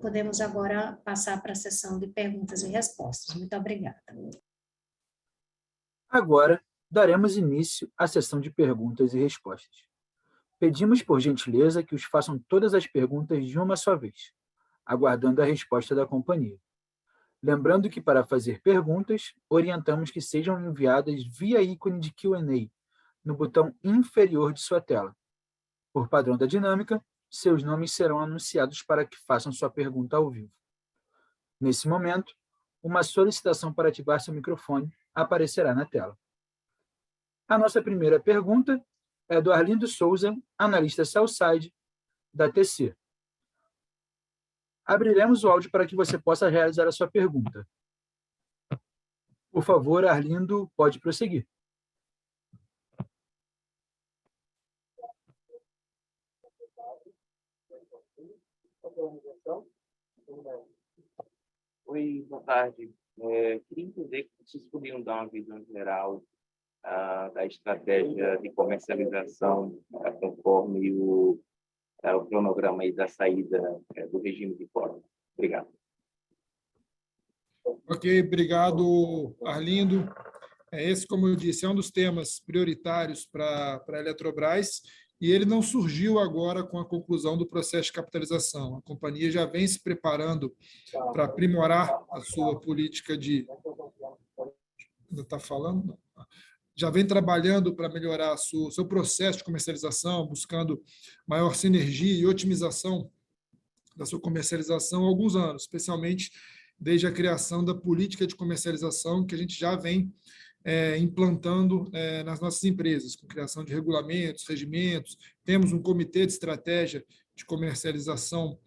podemos agora passar para a sessão de perguntas e respostas. Muito obrigada. Agora, daremos início à sessão de perguntas e respostas. Pedimos, por gentileza, que os façam todas as perguntas de uma só vez, aguardando a resposta da companhia. Lembrando que, para fazer perguntas, orientamos que sejam enviadas via ícone de Q&A, no botão inferior de sua tela. Por padrão da dinâmica, seus nomes serão anunciados para que façam sua pergunta ao vivo. Nesse momento, uma solicitação para ativar seu microfone aparecerá na tela. A nossa primeira pergunta é do Arlindo Souza, analista Sell-Side da TC. Abriremos o áudio para que você possa realizar a sua pergunta. Por favor, Arlindo, pode prosseguir. Oi, boa tarde. Queria entender se vocês poderiam dar uma visão geral da estratégia de comercialização conforme o cronograma aí da saída do regime de cota. Obrigado. Ok, obrigado, Arlindo. Esse, como eu disse, é um dos temas prioritários para a Eletrobras e ele não surgiu agora com a conclusão do processo de capitalização. A companhia já vem se preparando para aprimorar a sua política de... Ainda está falando? Já vem trabalhando para melhorar o seu processo de comercialização, buscando maior sinergia e otimização da sua comercialização há alguns anos, especialmente desde a criação da política de comercialização que a gente já vem implantando nas nossas empresas, com criação de regulamentos, regimentos. Temos um comitê de estratégia de comercialização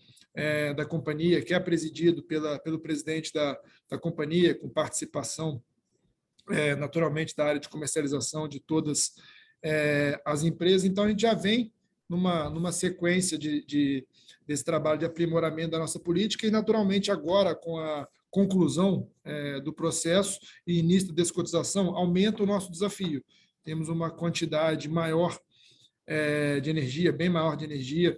da companhia, que é presidido pelo presidente da companhia, com participação, naturalmente, da área de comercialização de todas as empresas. Então, a gente já vem numa sequência desse trabalho de aprimoramento da nossa política e, naturalmente, agora, com a conclusão do processo e início da descotização, aumenta o nosso desafio. Temos uma quantidade maior de energia, bem maior de energia.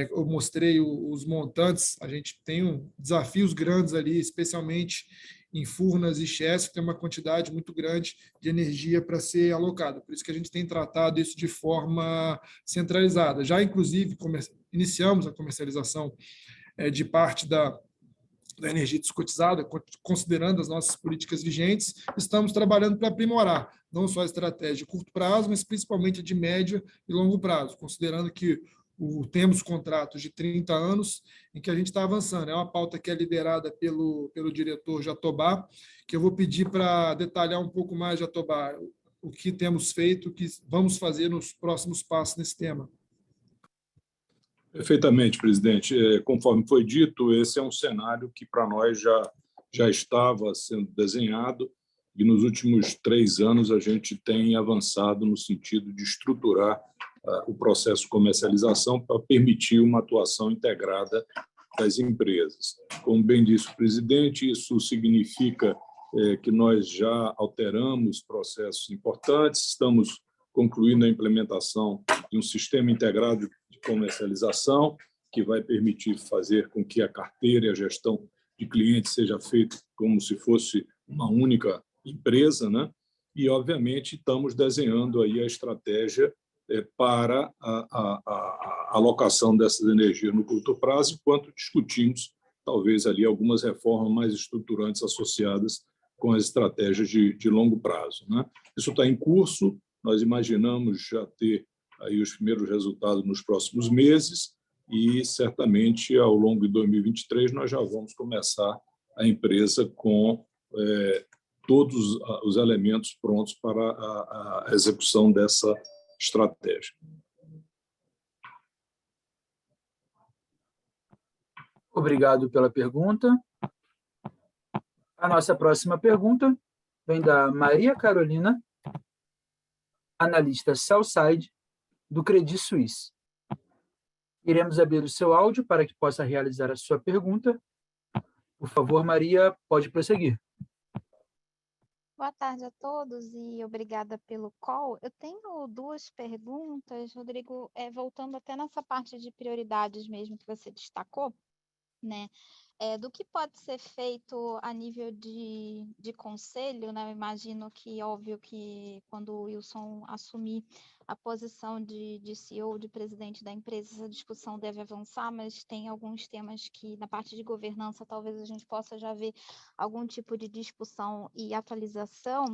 Eu mostrei os montantes, a gente tem desafios grandes ali, especialmente em Furnas e Chesf, tem uma quantidade muito grande de energia para ser alocada. Por isso que a gente tem tratado isso de forma centralizada. Já, inclusive, iniciamos a comercialização de parte da energia descotizada, considerando as nossas políticas vigentes. Estamos trabalhando para aprimorar não só a estratégia de curto prazo, mas principalmente a de médio e longo prazo, considerando que temos contratos de 30 anos em que a gente está avançando. É uma pauta que é liderada pelo diretor Jatobá, que eu vou pedir para detalhar um pouco mais, Jatobá, o que temos feito, o que vamos fazer nos próximos passos nesse tema. Perfeitamente, presidente. Conforme foi dito, esse é um cenário que para nós já estava sendo desenhado e nos últimos 3 anos a gente tem avançado no sentido de estruturar o processo de comercialização para permitir uma atuação integrada das empresas. Como bem disse o presidente, isso significa que nós já alteramos processos importantes, estamos concluindo a implementação de um sistema integrado de comercialização que vai permitir fazer com que a carteira e a gestão de clientes seja feita como se fosse uma única empresa, né? E, obviamente, estamos desenhando aí a estratégia para a alocação dessas energias no curto prazo, enquanto discutimos, talvez, ali algumas reformas mais estruturantes associadas com as estratégias de longo prazo, né? Isso está em curso, nós imaginamos já ter aí os primeiros resultados nos próximos meses e, certamente, ao longo de 2023, nós já vamos começar a empresa com todos os elementos prontos para a execução dessa estratégia. Obrigado pela pergunta. A nossa próxima pergunta vem da Maria Carolina, analista Sell-Side do Credit Suisse. Iremos abrir o seu áudio para que possa realizar a sua pergunta. Por favor, Maria, pode prosseguir. Boa tarde a todos e obrigada pelo call. Eu tenho 2 perguntas, Rodrigo, voltando até nessa parte de prioridades mesmo que você destacou, né? Do que pode ser feito a nível de conselho, né? Eu imagino que, óbvio, que quando o Wilson assumir, a posição de CEO, de presidente da empresa, essa discussão deve avançar, mas tem alguns temas que, na parte de governança, talvez a gente possa já ver algum tipo de discussão e atualização,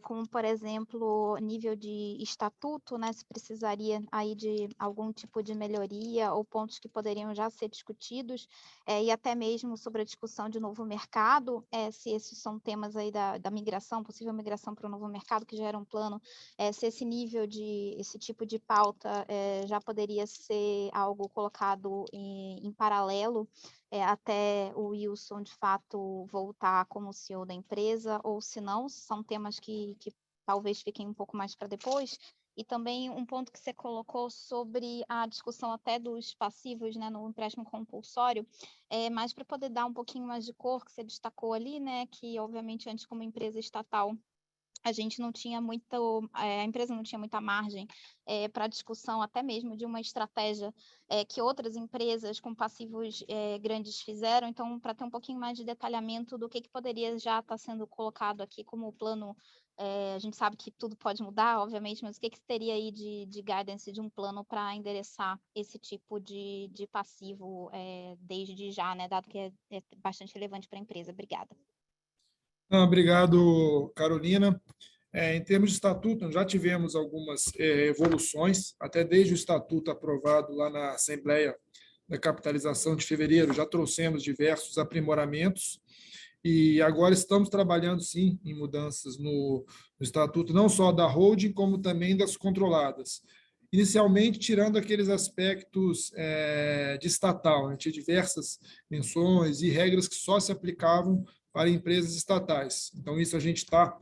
como, por exemplo, nível de estatuto, né, se precisaria aí de algum tipo de melhoria ou pontos que poderiam já ser discutidos, e até mesmo sobre a discussão de novo mercado, se esses são temas aí da migração, possível migração para o novo mercado, que gera um plano, se esse tipo de pauta já poderia ser algo colocado em paralelo, até o Wilson, de fato, voltar como CEO da empresa, ou se não, são temas que talvez fiquem um pouco mais para depois. E também um ponto que você colocou sobre a discussão até dos passivos, né, no empréstimo compulsório, mas para poder dar um pouquinho mais de cor, que você destacou ali, né, que obviamente antes como empresa estatal, a gente não tinha a empresa não tinha muita margem para discussão até mesmo de uma estratégia que outras empresas com passivos grandes fizeram. Então, para ter um pouquinho mais de detalhamento do que poderia já estar sendo colocado aqui como plano, a gente sabe que tudo pode mudar, obviamente, mas o que teria aí de guidance, de um plano para endereçar esse tipo de passivo desde já, né, dado que é bastante relevante para a empresa. Obrigada. Não, obrigado, Carolina. Em termos de estatuto, nós já tivemos algumas evoluções, até desde o estatuto aprovado lá na Assembleia da Capitalização de fevereiro, já trouxemos diversos aprimoramentos, e agora estamos trabalhando, sim, em mudanças no estatuto, não só da holding, como também das controladas. Inicialmente, tirando aqueles aspectos de estatal, né? Tinha diversas menções e regras que só se aplicavam para empresas estatais. Então, isso a gente está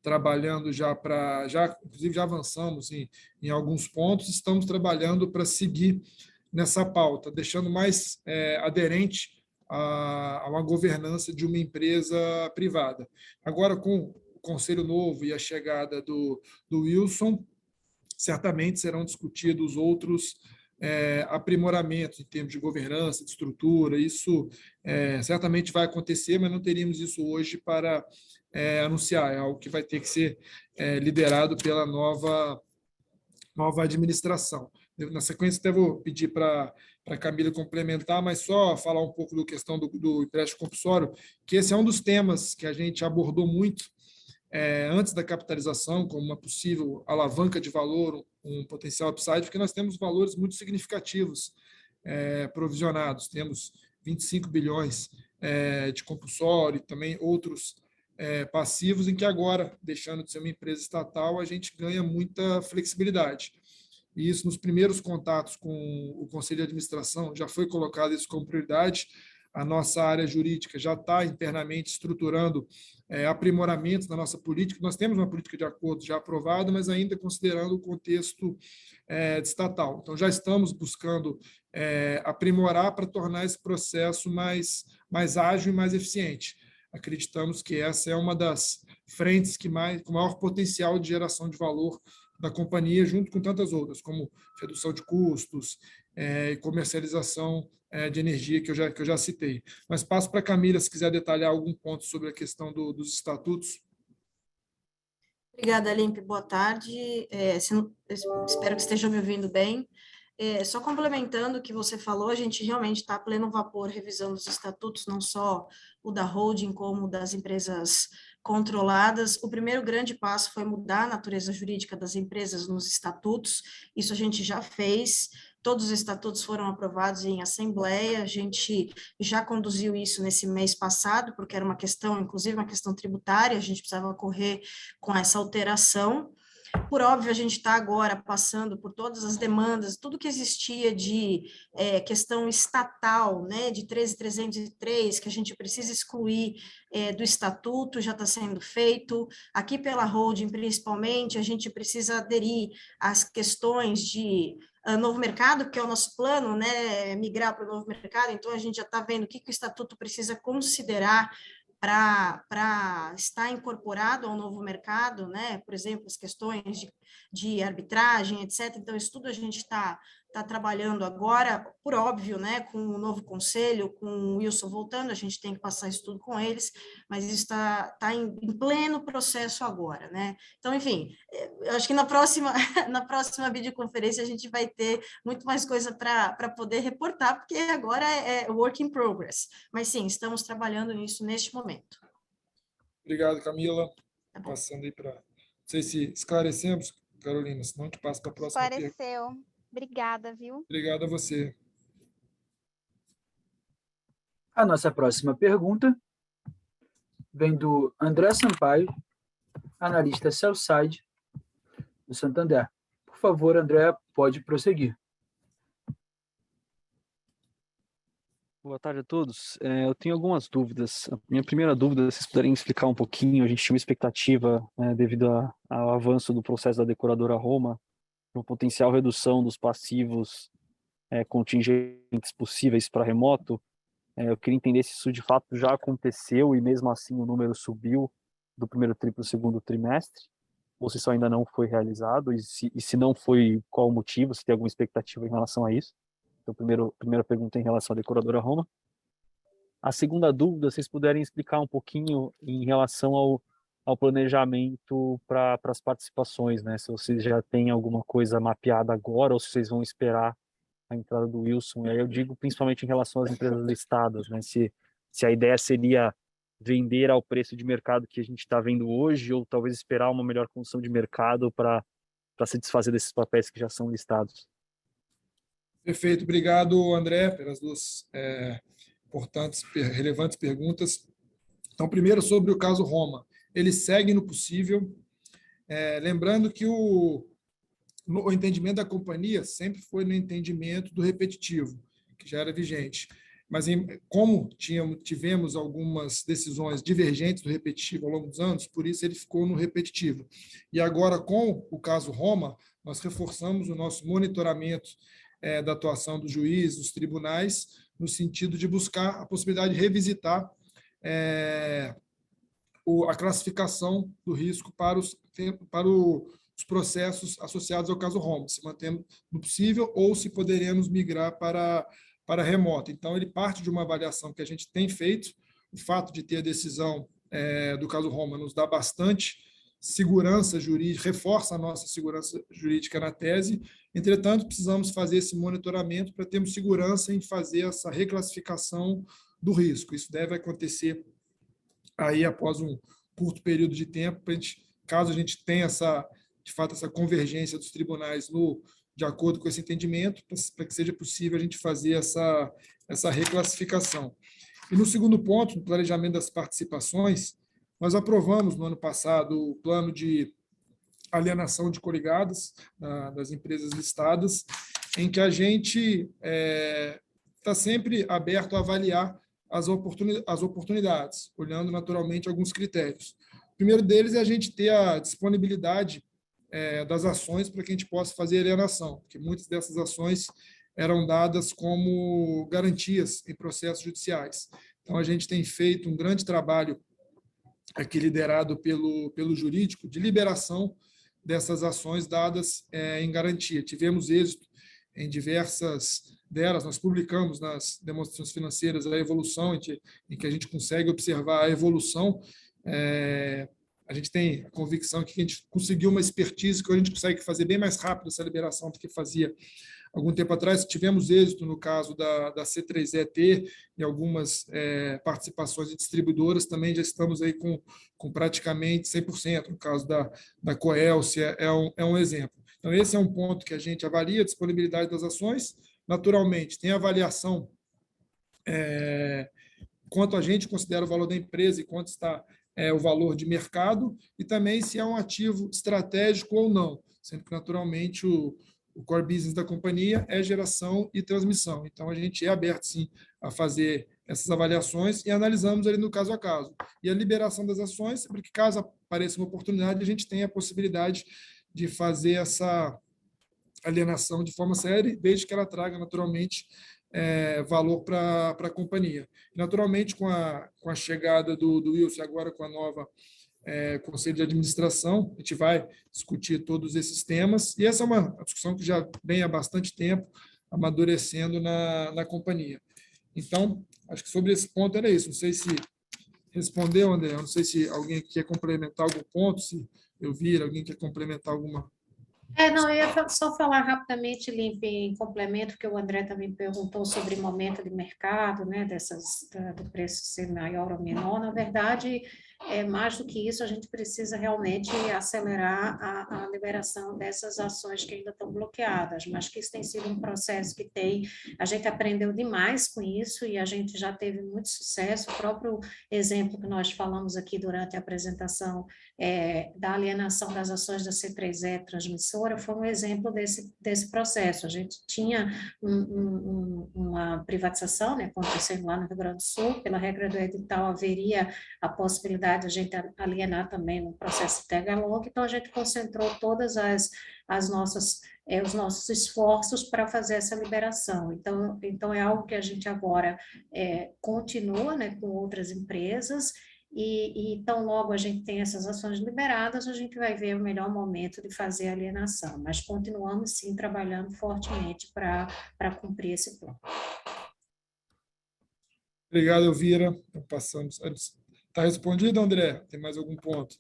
trabalhando inclusive já avançamos em alguns pontos, estamos trabalhando para seguir nessa pauta, deixando mais aderente a uma governança de uma empresa privada. Agora, com o conselho novo e a chegada do Wilson, certamente serão discutidos outros aprimoramentos em termos de governança, de estrutura. Isso certamente vai acontecer, mas não teríamos isso hoje para anunciar. É algo que vai ter que ser liderado pela nova administração. Na sequência, até vou pedir para a Camila complementar, mas só falar um pouco da questão do empréstimo compulsório, que esse é um dos temas que a gente abordou muito antes da capitalização, como uma possível alavanca de valor, um potencial upside, porque nós temos valores muito significativos provisionados. Temos 25 bilhões de compulsório e também outros passivos, em que agora, deixando de ser uma empresa estatal, a gente ganha muita flexibilidade. E isso, nos primeiros contatos com o Conselho de Administração, já foi colocado isso como prioridade. A nossa área jurídica já está internamente estruturando aprimoramentos da nossa política. Nós temos uma política de acordo já aprovada, mas ainda considerando o contexto estatal. Então, já estamos buscando aprimorar para tornar esse processo mais ágil e mais eficiente. Acreditamos que essa é uma das frentes com maior potencial de geração de valor da companhia, junto com tantas outras, como redução de custos e comercialização de energia, que eu já citei. Mas passo para a Camila, se quiser detalhar algum ponto sobre a questão dos estatutos. Obrigada, Limpe. Boa tarde. Espero que esteja me ouvindo bem. Só complementando o que você falou, a gente realmente está a pleno vapor revisando os estatutos, não só o da holding, como das empresas controladas. O primeiro grande passo foi mudar a natureza jurídica das empresas nos estatutos, isso a gente já fez. Todos os estatutos foram aprovados em assembleia, a gente já conduziu isso nesse mês passado, porque era uma questão, inclusive uma questão tributária, a gente precisava correr com essa alteração. Por óbvio, a gente está agora passando por todas as demandas, tudo que existia de questão estatal, né, de 13.303, que a gente precisa excluir do estatuto, já está sendo feito. Aqui pela holding, principalmente, a gente precisa aderir às questões de novo mercado, que é o nosso plano, né, migrar para o novo mercado. Então, a gente já está vendo o que o estatuto precisa considerar para está incorporado ao novo mercado, né? Por exemplo, as questões de arbitragem, etc. Então, isso tudo a gente está trabalhando agora, por óbvio, né? Com o novo conselho, com o Wilson voltando, a gente tem que passar isso tudo com eles, mas isso está em pleno processo agora, né? Então, enfim, eu acho que na próxima videoconferência a gente vai ter muito mais coisa para poder reportar, porque agora é work in progress. Mas sim, estamos trabalhando nisso neste momento. Obrigado, Camila. Tá bom. Passando aí para... Não sei se esclarecemos, Carolina, senão a gente passa para a próxima pergunta. Esclareceu. Obrigada, viu? Obrigado a você. A nossa próxima pergunta vem do André Sampaio, analista Sell-Side do Santander. Por favor, André, pode prosseguir. Boa tarde a todos. Eu tenho algumas dúvidas. A minha primeira dúvida, se vocês puderem explicar um pouquinho, a gente tinha uma expectativa, devido ao avanço do processo da Decoradora Roma, uma potencial redução dos passivos contingentes possíveis para remoto. Eu queria entender se isso de fato já aconteceu e mesmo assim o número subiu do primeiro tri para o segundo trimestre, ou se isso ainda não foi realizado, e se não foi, qual o motivo, se tem alguma expectativa em relação a isso. Então, primeira pergunta em relação à Decoradora Roma. A segunda dúvida, se vocês puderem explicar um pouquinho em relação ao planejamento para as participações, né? Se vocês já têm alguma coisa mapeada agora ou se vocês vão esperar a entrada do Wilson. E aí eu digo principalmente em relação às empresas listadas, né? Se a ideia seria vender ao preço de mercado que a gente está vendo hoje ou talvez esperar uma melhor condição de mercado para se desfazer desses papéis que já são listados. Perfeito. Obrigado, André, pelas duas importantes, relevantes perguntas. Então, primeiro sobre o caso Roma. Ele segue no possível. Lembrando que o entendimento da companhia sempre foi no entendimento do repetitivo, que já era vigente. Mas como tivemos algumas decisões divergentes do repetitivo ao longo dos anos, por isso ele ficou no repetitivo. E agora, com o caso Roma, nós reforçamos o nosso monitoramento da atuação do juiz, dos tribunais, no sentido de buscar a possibilidade de revisitar a classificação do risco para os processos associados ao caso Roma, se mantendo no possível ou se poderemos migrar para remoto. Então, ele parte de uma avaliação que a gente tem feito. O fato de ter a decisão do caso Roma nos dá bastante segurança jurídica, reforça a nossa segurança jurídica na tese. Entretanto, precisamos fazer esse monitoramento para termos segurança em fazer essa reclassificação do risco. Isso deve acontecer aí após um curto período de tempo, caso a gente tenha de fato essa convergência dos tribunais de acordo com esse entendimento, para que seja possível a gente fazer essa reclassificação. E no segundo ponto, no planejamento das participações, nós aprovamos no ano passado o plano de alienação de coligadas das empresas listadas, em que a gente está sempre aberto a avaliar as oportunidades, olhando naturalmente alguns critérios. O primeiro deles é a gente ter a disponibilidade das ações para que a gente possa fazer alienação, porque muitas dessas ações eram dadas como garantias em processos judiciais. Então, a gente tem feito um grande trabalho aqui liderado pelo jurídico de liberação dessas ações dadas em garantia. Tivemos êxito em diversas delas, nós publicamos nas demonstrações financeiras a evolução, em que a gente consegue observar a evolução. A gente tem a convicção que a gente conseguiu uma expertise que a gente consegue fazer bem mais rápido essa liberação do que fazia algum tempo atrás. Tivemos êxito no caso da C3ET e algumas participações de distribuidoras, também já estamos aí com praticamente 100%, no caso da Coelce é um exemplo. Então, esse é um ponto que a gente avalia, a disponibilidade das ações. Naturalmente, tem a avaliação quanto a gente considera o valor da empresa e quanto está o valor de mercado, e também se é um ativo estratégico ou não, sendo que, naturalmente, o core business da companhia é geração e transmissão. Então, a gente é aberto, sim, a fazer essas avaliações e analisamos ali no caso a caso. E a liberação das ações, porque caso apareça uma oportunidade, a gente tem a possibilidade de fazer essa alienação de forma séria, desde que ela traga, naturalmente, valor para a companhia. Naturalmente, com a chegada do Wilson, agora com a nova Conselho de Administração, a gente vai discutir todos esses temas, e essa é uma discussão que já vem há bastante tempo amadurecendo na companhia. Então, acho que sobre esse ponto era isso. Não sei se respondeu, André, não sei se alguém quer complementar algum ponto, se eu vir, alguém quer complementar alguma. Não, eu ia só falar rapidamente, Limpe, em complemento, que o André também perguntou sobre momento de mercado, né, do preço ser maior ou menor. Na verdade, mais do que isso, a gente precisa realmente acelerar a liberação dessas ações que ainda estão bloqueadas, mas que isso tem sido um processo que a gente aprendeu demais com isso e a gente já teve muito sucesso. O próprio exemplo que nós falamos aqui durante a apresentação da alienação das ações da C3E transmissora foi um exemplo desse processo. A gente tinha uma privatização, né, acontecendo lá no Rio Grande do Sul, pela regra do edital haveria a possibilidade de a gente alienar também no processo TH-Log, então a gente concentrou todas os nossos esforços para fazer essa liberação. Então é algo que a gente agora continua, né, com outras empresas, e tão logo a gente tem essas ações liberadas, a gente vai ver o melhor momento de fazer a alienação, mas continuamos sim trabalhando fortemente para cumprir esse plano. Obrigado, Elvira. Então, passamos. Está respondido, André? Tem mais algum ponto?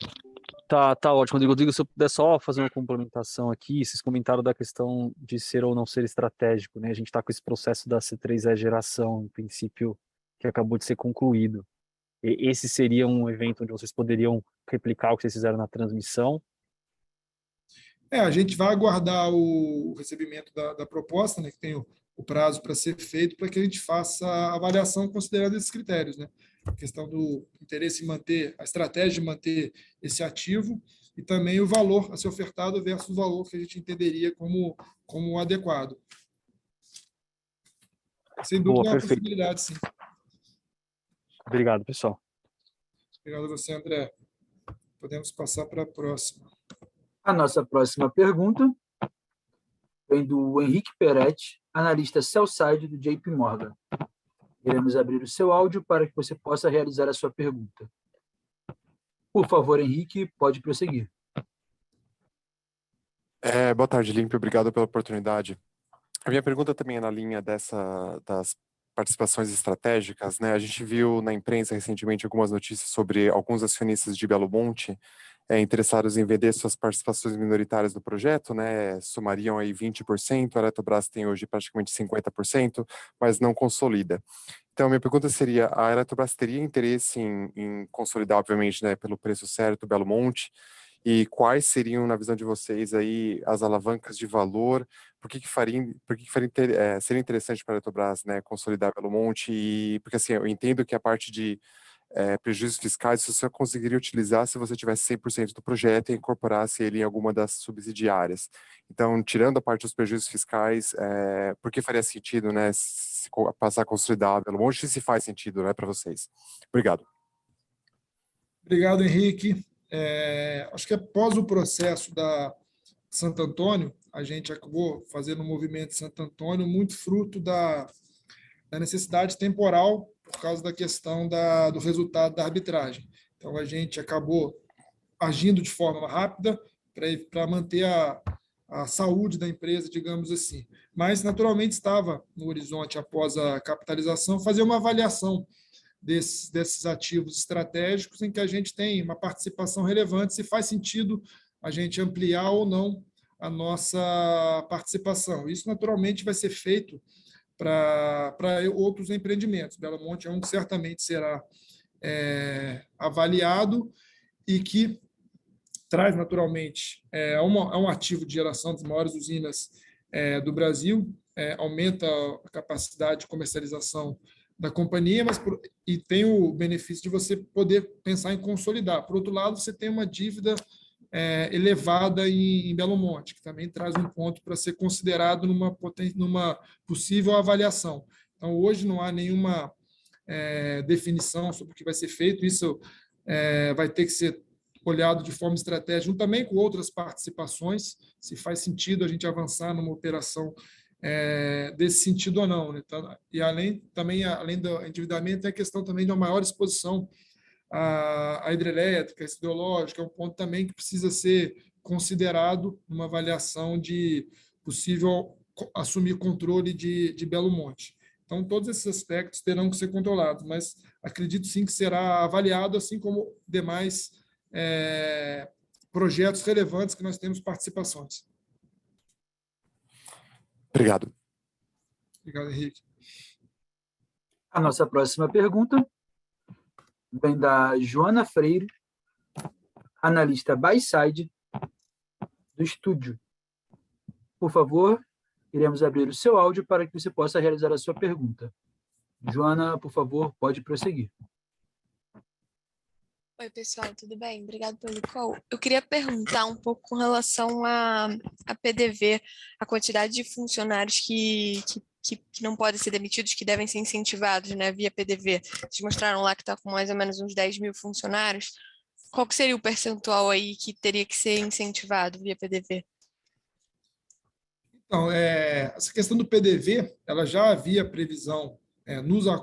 Tá ótimo, Rodrigo. Se eu puder só fazer uma complementação aqui, vocês comentaram da questão de ser ou não ser estratégico, né? A gente está com esse processo da C3E geração, em princípio, que acabou de ser concluído. Esse seria um evento onde vocês poderiam replicar o que vocês fizeram na transmissão? A gente vai aguardar o recebimento da proposta, né, que tem o prazo para ser feito, para que a gente faça a avaliação considerando esses critérios, né? A questão do interesse em manter, a estratégia de manter esse ativo e também o valor a ser ofertado versus o valor que a gente entenderia como adequado. Sem dúvida, é uma possibilidade, sim. Obrigado, pessoal. Obrigado a você, André. Podemos passar para a próxima. A nossa próxima pergunta vem do Henrique Peretti, analista sell-side do JP Morgan. Iremos abrir o seu áudio para que você possa realizar a sua pergunta. Por favor, Henrique, pode prosseguir. Boa tarde, Limpe. Obrigado pela oportunidade. A minha pergunta também é na linha das participações estratégicas, né? A gente viu na imprensa recentemente algumas notícias sobre alguns acionistas de Belo Monte interessados em vender suas participações minoritárias no projeto, né? Somariam aí 20%, a Eletrobras tem hoje praticamente 50%, mas não consolida. Então, minha pergunta seria, a Eletrobras teria interesse em consolidar, obviamente, né, pelo preço certo, Belo Monte, e quais seriam, na visão de vocês, aí, as alavancas de valor? Por que seria interessante para a Eletrobras, né, consolidar Belo Monte? Porque assim, eu entendo que a parte de prejuízos fiscais você conseguiria utilizar se você tivesse 100% do projeto e incorporasse ele em alguma das subsidiárias. Então, tirando a parte dos prejuízos fiscais, por que faria sentido, né, passar a consolidar Belo Monte, se faz sentido, né, para vocês? Obrigado. Obrigado, Henrique. Acho que após o processo da Santo Antônio, a gente acabou fazendo um movimento de Santo Antônio muito fruto da necessidade temporal por causa da questão do resultado da arbitragem. Então, a gente acabou agindo de forma rápida para manter a saúde da empresa, digamos assim. Mas, naturalmente, estava no horizonte, após a capitalização, fazer uma avaliação desses ativos estratégicos em que a gente tem uma participação relevante, se faz sentido a gente ampliar ou não a nossa participação. Isso, naturalmente, vai ser feito para outros empreendimentos. Belo Monte é um que certamente será avaliado e que traz, naturalmente, um ativo de geração das maiores usinas do Brasil, aumenta a capacidade de comercialização da companhia, e tem o benefício de você poder pensar em consolidar. Por outro lado, você tem uma dívida elevada em Belo Monte, que também traz um ponto para ser considerado numa possível avaliação. Então, hoje não há nenhuma definição sobre o que vai ser feito, isso vai ter que ser olhado de forma estratégica, também com outras participações, se faz sentido a gente avançar numa operação desse sentido ou não, né? Então, e além do endividamento, tem a questão também de uma maior exposição à hidrelétrica, hidrológica, é um ponto também que precisa ser considerado numa avaliação de possível assumir controle de Belo Monte. Então, todos esses aspectos terão que ser controlados, mas acredito sim que será avaliado, assim como demais projetos relevantes que nós temos participações. Obrigado. Obrigado, Henrique. A nossa próxima pergunta vem da Joana Freire, analista buy-side do Estúdio. Por favor, iremos abrir o seu áudio para que você possa realizar a sua pergunta. Joana, por favor, pode prosseguir. Oi, pessoal, tudo bem? Obrigado pelo call. Eu queria perguntar um pouco com relação a PDV, a quantidade de funcionários que não podem ser demitidos, que devem ser incentivados, né, via PDV. Vocês mostraram lá que está com mais ou menos uns 10 mil funcionários. Qual que seria o percentual aí que teria que ser incentivado via PDV? Então, essa questão do PDV, ela já havia previsão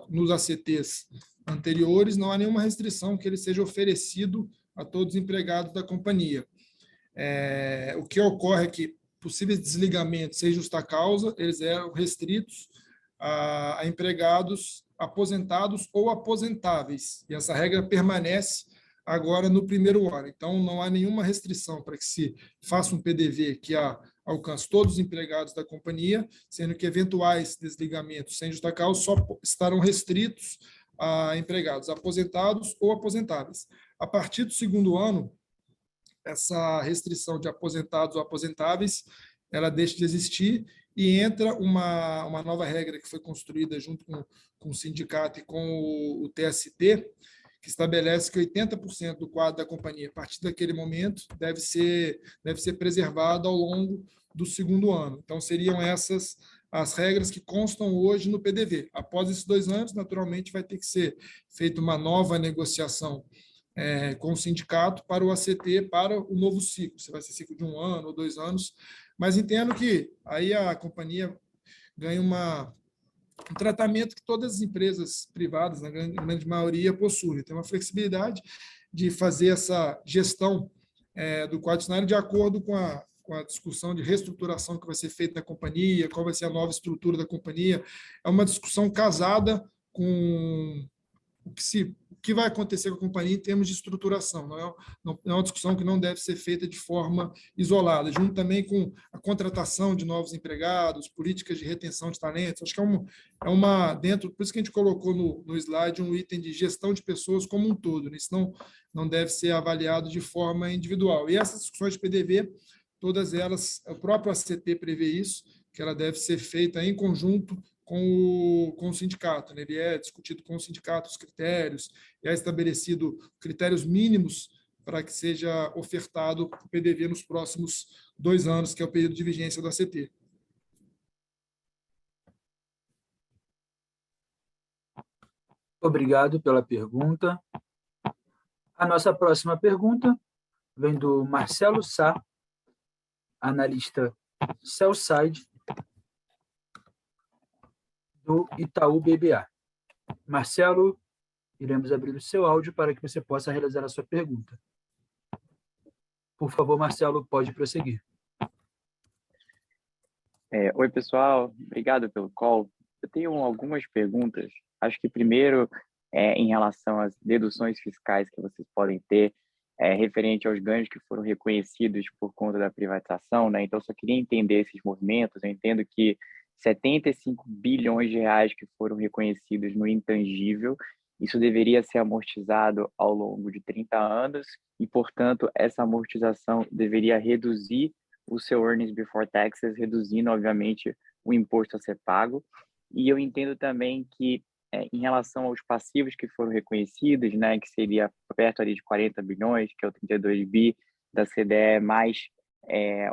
nos ACTs anteriores, não há nenhuma restrição que ele seja oferecido a todos os empregados da companhia. O que ocorre é que possíveis desligamentos sem justa causa, eles eram restritos a empregados aposentados ou aposentáveis, e essa regra permanece agora no primeiro ano. Então, não há nenhuma restrição para que se faça um PDV que alcance todos os empregados da companhia, sendo que eventuais desligamentos sem justa causa só estarão restritos a empregados aposentados ou aposentáveis. A partir do segundo ano, essa restrição de aposentados ou aposentáveis, ela deixa de existir e entra uma nova regra que foi construída junto com o sindicato e com o TST, que estabelece que 80% do quadro da companhia, a partir daquele momento, deve ser preservado ao longo do segundo ano. Então, seriam essas as regras que constam hoje no PDV. Após esses 2 anos, naturalmente, vai ter que ser feita uma nova negociação com o sindicato para o ACT, para o novo ciclo. Se vai ser ciclo de 1 ano ou 2 anos, mas entendo que aí a companhia ganha um tratamento que todas as empresas privadas, na grande maioria, possuem. Tem uma flexibilidade de fazer essa gestão do quadro acionário de acordo com a discussão de reestruturação que vai ser feita na companhia, qual vai ser a nova estrutura da companhia. É uma discussão casada com o que vai acontecer com a companhia em termos de estruturação. Não é uma discussão que não deve ser feita de forma isolada, junto também com a contratação de novos empregados, políticas de retenção de talentos. Acho que por isso que a gente colocou no slide um item de gestão de pessoas como um todo. Isso não deve ser avaliado de forma individual. E essas discussões de PDV, todas elas, o próprio ACT prevê isso, que ela deve ser feita em conjunto com o sindicato. Né? Ele é discutido com o sindicato os critérios, e é estabelecido critérios mínimos para que seja ofertado o PDV nos próximos 2 anos, que é o período de vigência do ACT. Obrigado pela pergunta. A nossa próxima pergunta vem do Marcelo Sá, analista Sell-Side do Itaú BBA. Marcelo, iremos abrir o seu áudio para que você possa realizar a sua pergunta. Por favor, Marcelo, pode prosseguir. Oi, pessoal. Obrigado pelo call. Eu tenho algumas perguntas. Acho que primeiro, em relação às deduções fiscais que vocês podem ter, referente aos ganhos que foram reconhecidos por conta da privatização, né? Então, só queria entender esses movimentos. Eu entendo que 75 bilhões de reais que foram reconhecidos no intangível, isso deveria ser amortizado ao longo de 30 anos e, portanto, essa amortização deveria reduzir o seu earnings before taxes, reduzindo, obviamente, o imposto a ser pago. E eu entendo também que, em relação aos passivos que foram reconhecidos, né, que seria perto ali de 40 bilhões, que é o 32 bi da CDE, mais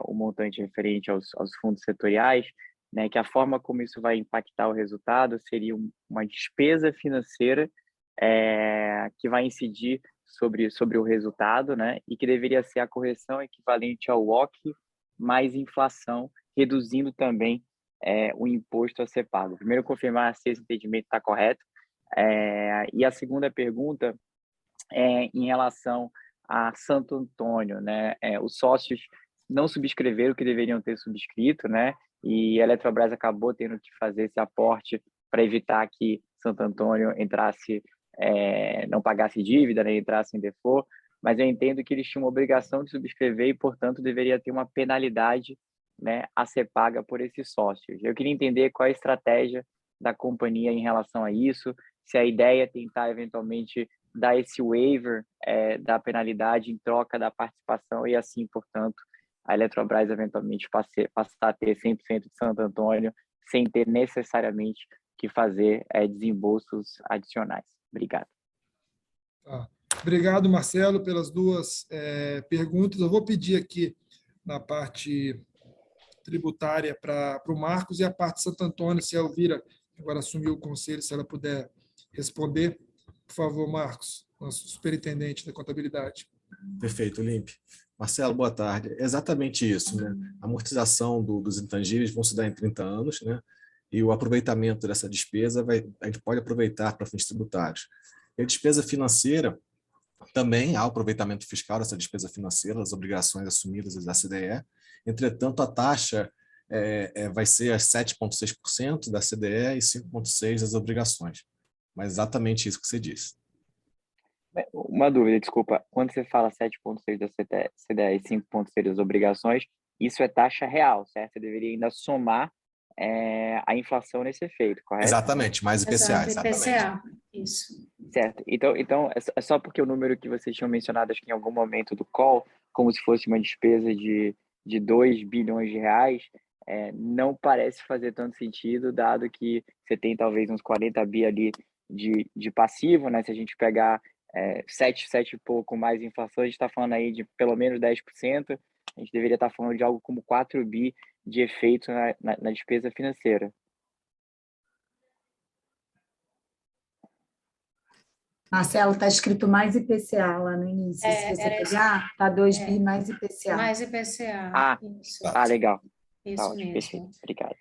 o montante referente aos fundos setoriais, né, que a forma como isso vai impactar o resultado seria uma despesa financeira que vai incidir sobre o resultado, né, e que deveria ser a correção equivalente ao WOC mais inflação, reduzindo também o imposto a ser pago. Primeiro, confirmar se esse entendimento está correto. E a segunda pergunta é em relação a Santo Antônio, né? Os sócios não subscreveram o que deveriam ter subscrito, né? E a Eletrobras acabou tendo que fazer esse aporte para evitar que Santo Antônio entrasse, não pagasse dívida, né? Entrasse em default, mas eu entendo que eles tinham uma obrigação de subscrever e, portanto, deveria ter uma penalidade, né, a ser paga por esses sócios. Eu queria entender qual é a estratégia da companhia em relação a isso, se a ideia é tentar, eventualmente, dar esse waiver da penalidade em troca da participação e, assim, portanto, a Eletrobras, eventualmente, passar a ter 100% de Santo Antônio sem ter necessariamente que fazer desembolsos adicionais. Obrigado. Tá. Obrigado, Marcelo, pelas duas perguntas. Eu vou pedir aqui na parte tributária para o Marcos e a parte de Santo Antônio, se a Elvira agora assumiu o conselho, se ela puder responder. Por favor, Marcos, nosso superintendente da contabilidade. Perfeito, Limpe. Marcelo, boa tarde. É exatamente isso, né? A amortização dos intangíveis vão se dar em 30 anos, né? E o aproveitamento dessa despesa a gente pode aproveitar para fins tributários. E a despesa financeira, também há o aproveitamento fiscal dessa despesa financeira, das obrigações assumidas da CDE. Entretanto, a taxa vai ser 7,6% da CDE e 5,6% das obrigações. Mas exatamente isso que você disse. Uma dúvida, desculpa. Quando você fala 7,6% da CDE e 5,6% das obrigações, isso é taxa real, certo? Você deveria ainda somar a inflação nesse efeito, correto? Exatamente, mais IPCA. Exato, exatamente. IPCA, isso. Certo. Então é só porque o número que vocês tinham mencionado, acho que em algum momento do call, como se fosse uma despesa de 2 bilhões de reais, não parece fazer tanto sentido, dado que você tem talvez uns 40 bi ali de passivo, né? Se a gente pegar 7 e pouco mais inflação, a gente está falando aí de pelo menos 10%, a gente deveria estar falando de algo como 4 bi de efeito na despesa financeira. Marcelo, está escrito mais IPCA lá no início. Se você pegar, está 2 bi mais IPCA. Mais IPCA. Isso. Legal. Isso ótimo, mesmo. perfeito. Obrigado.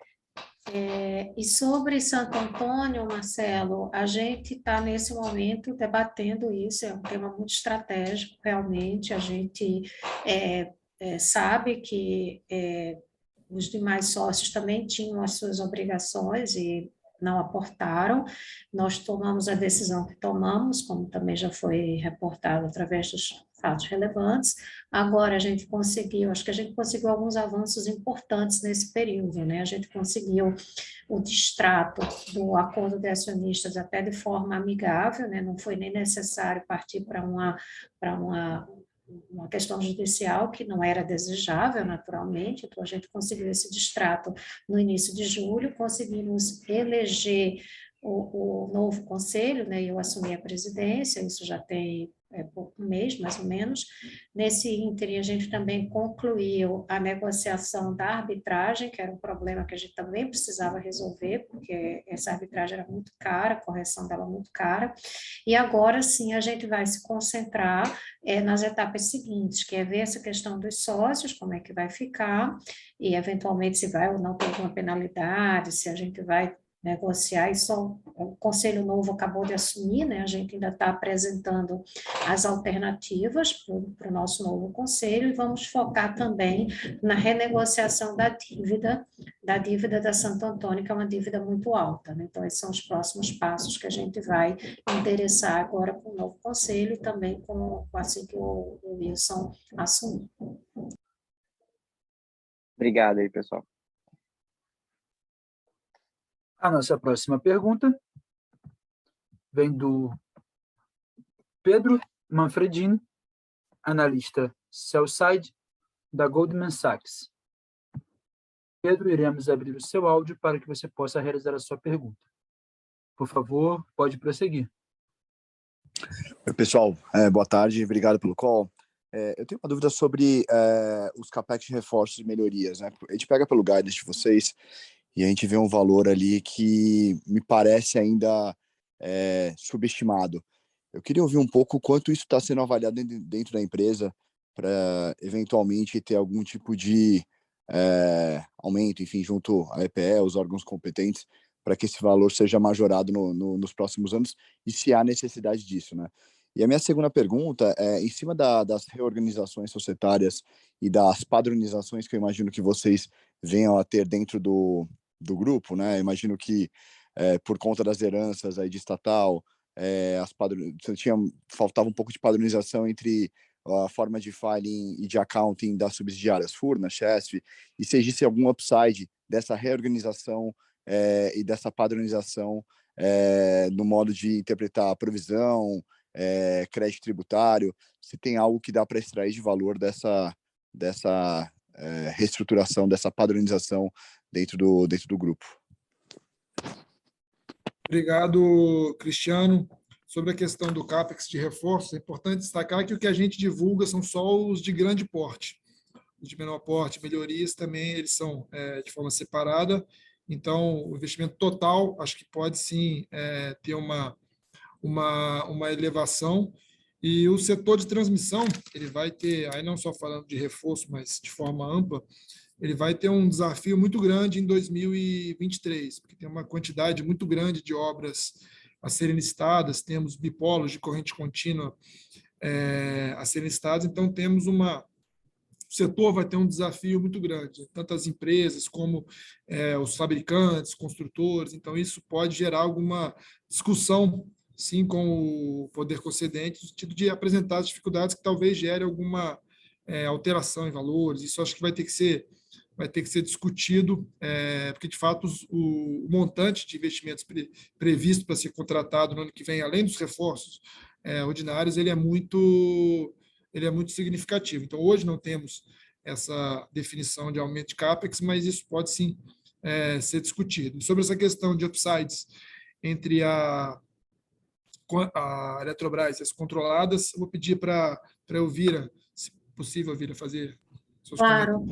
E sobre Santo Antônio, Marcelo, a gente está nesse momento debatendo isso, é um tema muito estratégico, realmente. A gente sabe que os demais sócios também tinham as suas obrigações e não aportaram. Nós tomamos a decisão que tomamos, como também já foi reportado através dos fatos relevantes. Agora a gente conseguiu, acho que a gente conseguiu alguns avanços importantes nesse período, né? A gente conseguiu o distrato do acordo de acionistas até de forma amigável, né? Não foi nem necessário partir para uma questão judicial que não era desejável, naturalmente. Então, a gente conseguiu esse distrato no início de julho, conseguimos eleger o novo conselho, né? Eu assumi a presidência, isso já tem pouco mês, mais ou menos. Nesse ínterim, a gente também concluiu a negociação da arbitragem, que era um problema que a gente também precisava resolver, porque essa arbitragem era muito cara, a correção dela muito cara, e agora sim a gente vai se concentrar nas etapas seguintes, que é ver essa questão dos sócios, como é que vai ficar, e eventualmente se vai ou não ter alguma penalidade, se a gente vai negociar. Isso o Conselho Novo acabou de assumir, né? A gente ainda está apresentando as alternativas para o nosso novo Conselho e vamos focar também na renegociação da dívida da Santo Antônio, que é uma dívida muito alta, né? Então, esses são os próximos passos que a gente vai endereçar agora com o novo Conselho e também assim que o Wilson assumir. Obrigado aí, pessoal. A nossa próxima pergunta vem do Pedro Manfredini, analista sell-side da Goldman Sachs. Pedro, iremos abrir o seu áudio para que você possa realizar a sua pergunta. Por favor, pode prosseguir. Oi, pessoal, boa tarde, obrigado pelo call. Eu tenho uma dúvida sobre os CAPEX de reforços e melhorias, né? A gente pega pelo guidance de vocês e a gente vê um valor ali que me parece ainda subestimado. Eu queria ouvir um pouco quanto isso está sendo avaliado dentro da empresa para, eventualmente, ter algum tipo de aumento, enfim, junto à EPE, os órgãos competentes, para que esse valor seja majorado nos próximos anos e se há necessidade disso, né? E a minha segunda pergunta é, em cima das reorganizações societárias e das padronizações que eu imagino que vocês venham a ter dentro do grupo, né? Eu imagino que, por conta das heranças aí de estatal, faltava um pouco de padronização entre a forma de filing e de accounting das subsidiárias, Furna, Chesf, e se existe algum upside dessa reorganização e dessa padronização no modo de interpretar a provisão, crédito tributário, se tem algo que dá para extrair de valor dessa reestruturação, dessa padronização dentro do grupo. Obrigado, Cristiano. Sobre a questão do CAPEX de reforço, é importante destacar que o que a gente divulga são só os de grande porte. Os de menor porte, melhorias também, eles são de forma separada. Então, o investimento total, acho que pode sim ter uma elevação. E o setor de transmissão, ele vai ter, aí não só falando de reforço, mas de forma ampla, ele vai ter um desafio muito grande em 2023, porque tem uma quantidade muito grande de obras a serem listadas, temos bipolos de corrente contínua a serem listados, então temos o setor vai ter um desafio muito grande, tanto as empresas como os fabricantes, construtores, então isso pode gerar alguma discussão, sim, com o poder concedente, no sentido de apresentar as dificuldades que talvez gere alguma alteração em valores, isso acho que vai ter que ser discutido, porque, de fato, o montante de investimentos previsto para ser contratado no ano que vem, além dos reforços ordinários, ele é muito significativo. Então, hoje não temos essa definição de aumento de CAPEX, mas isso pode, sim, ser discutido. Sobre essa questão de upsides entre a Eletrobras e as controladas, eu vou pedir para a Elvira, se possível, Elvira, fazer... Claro.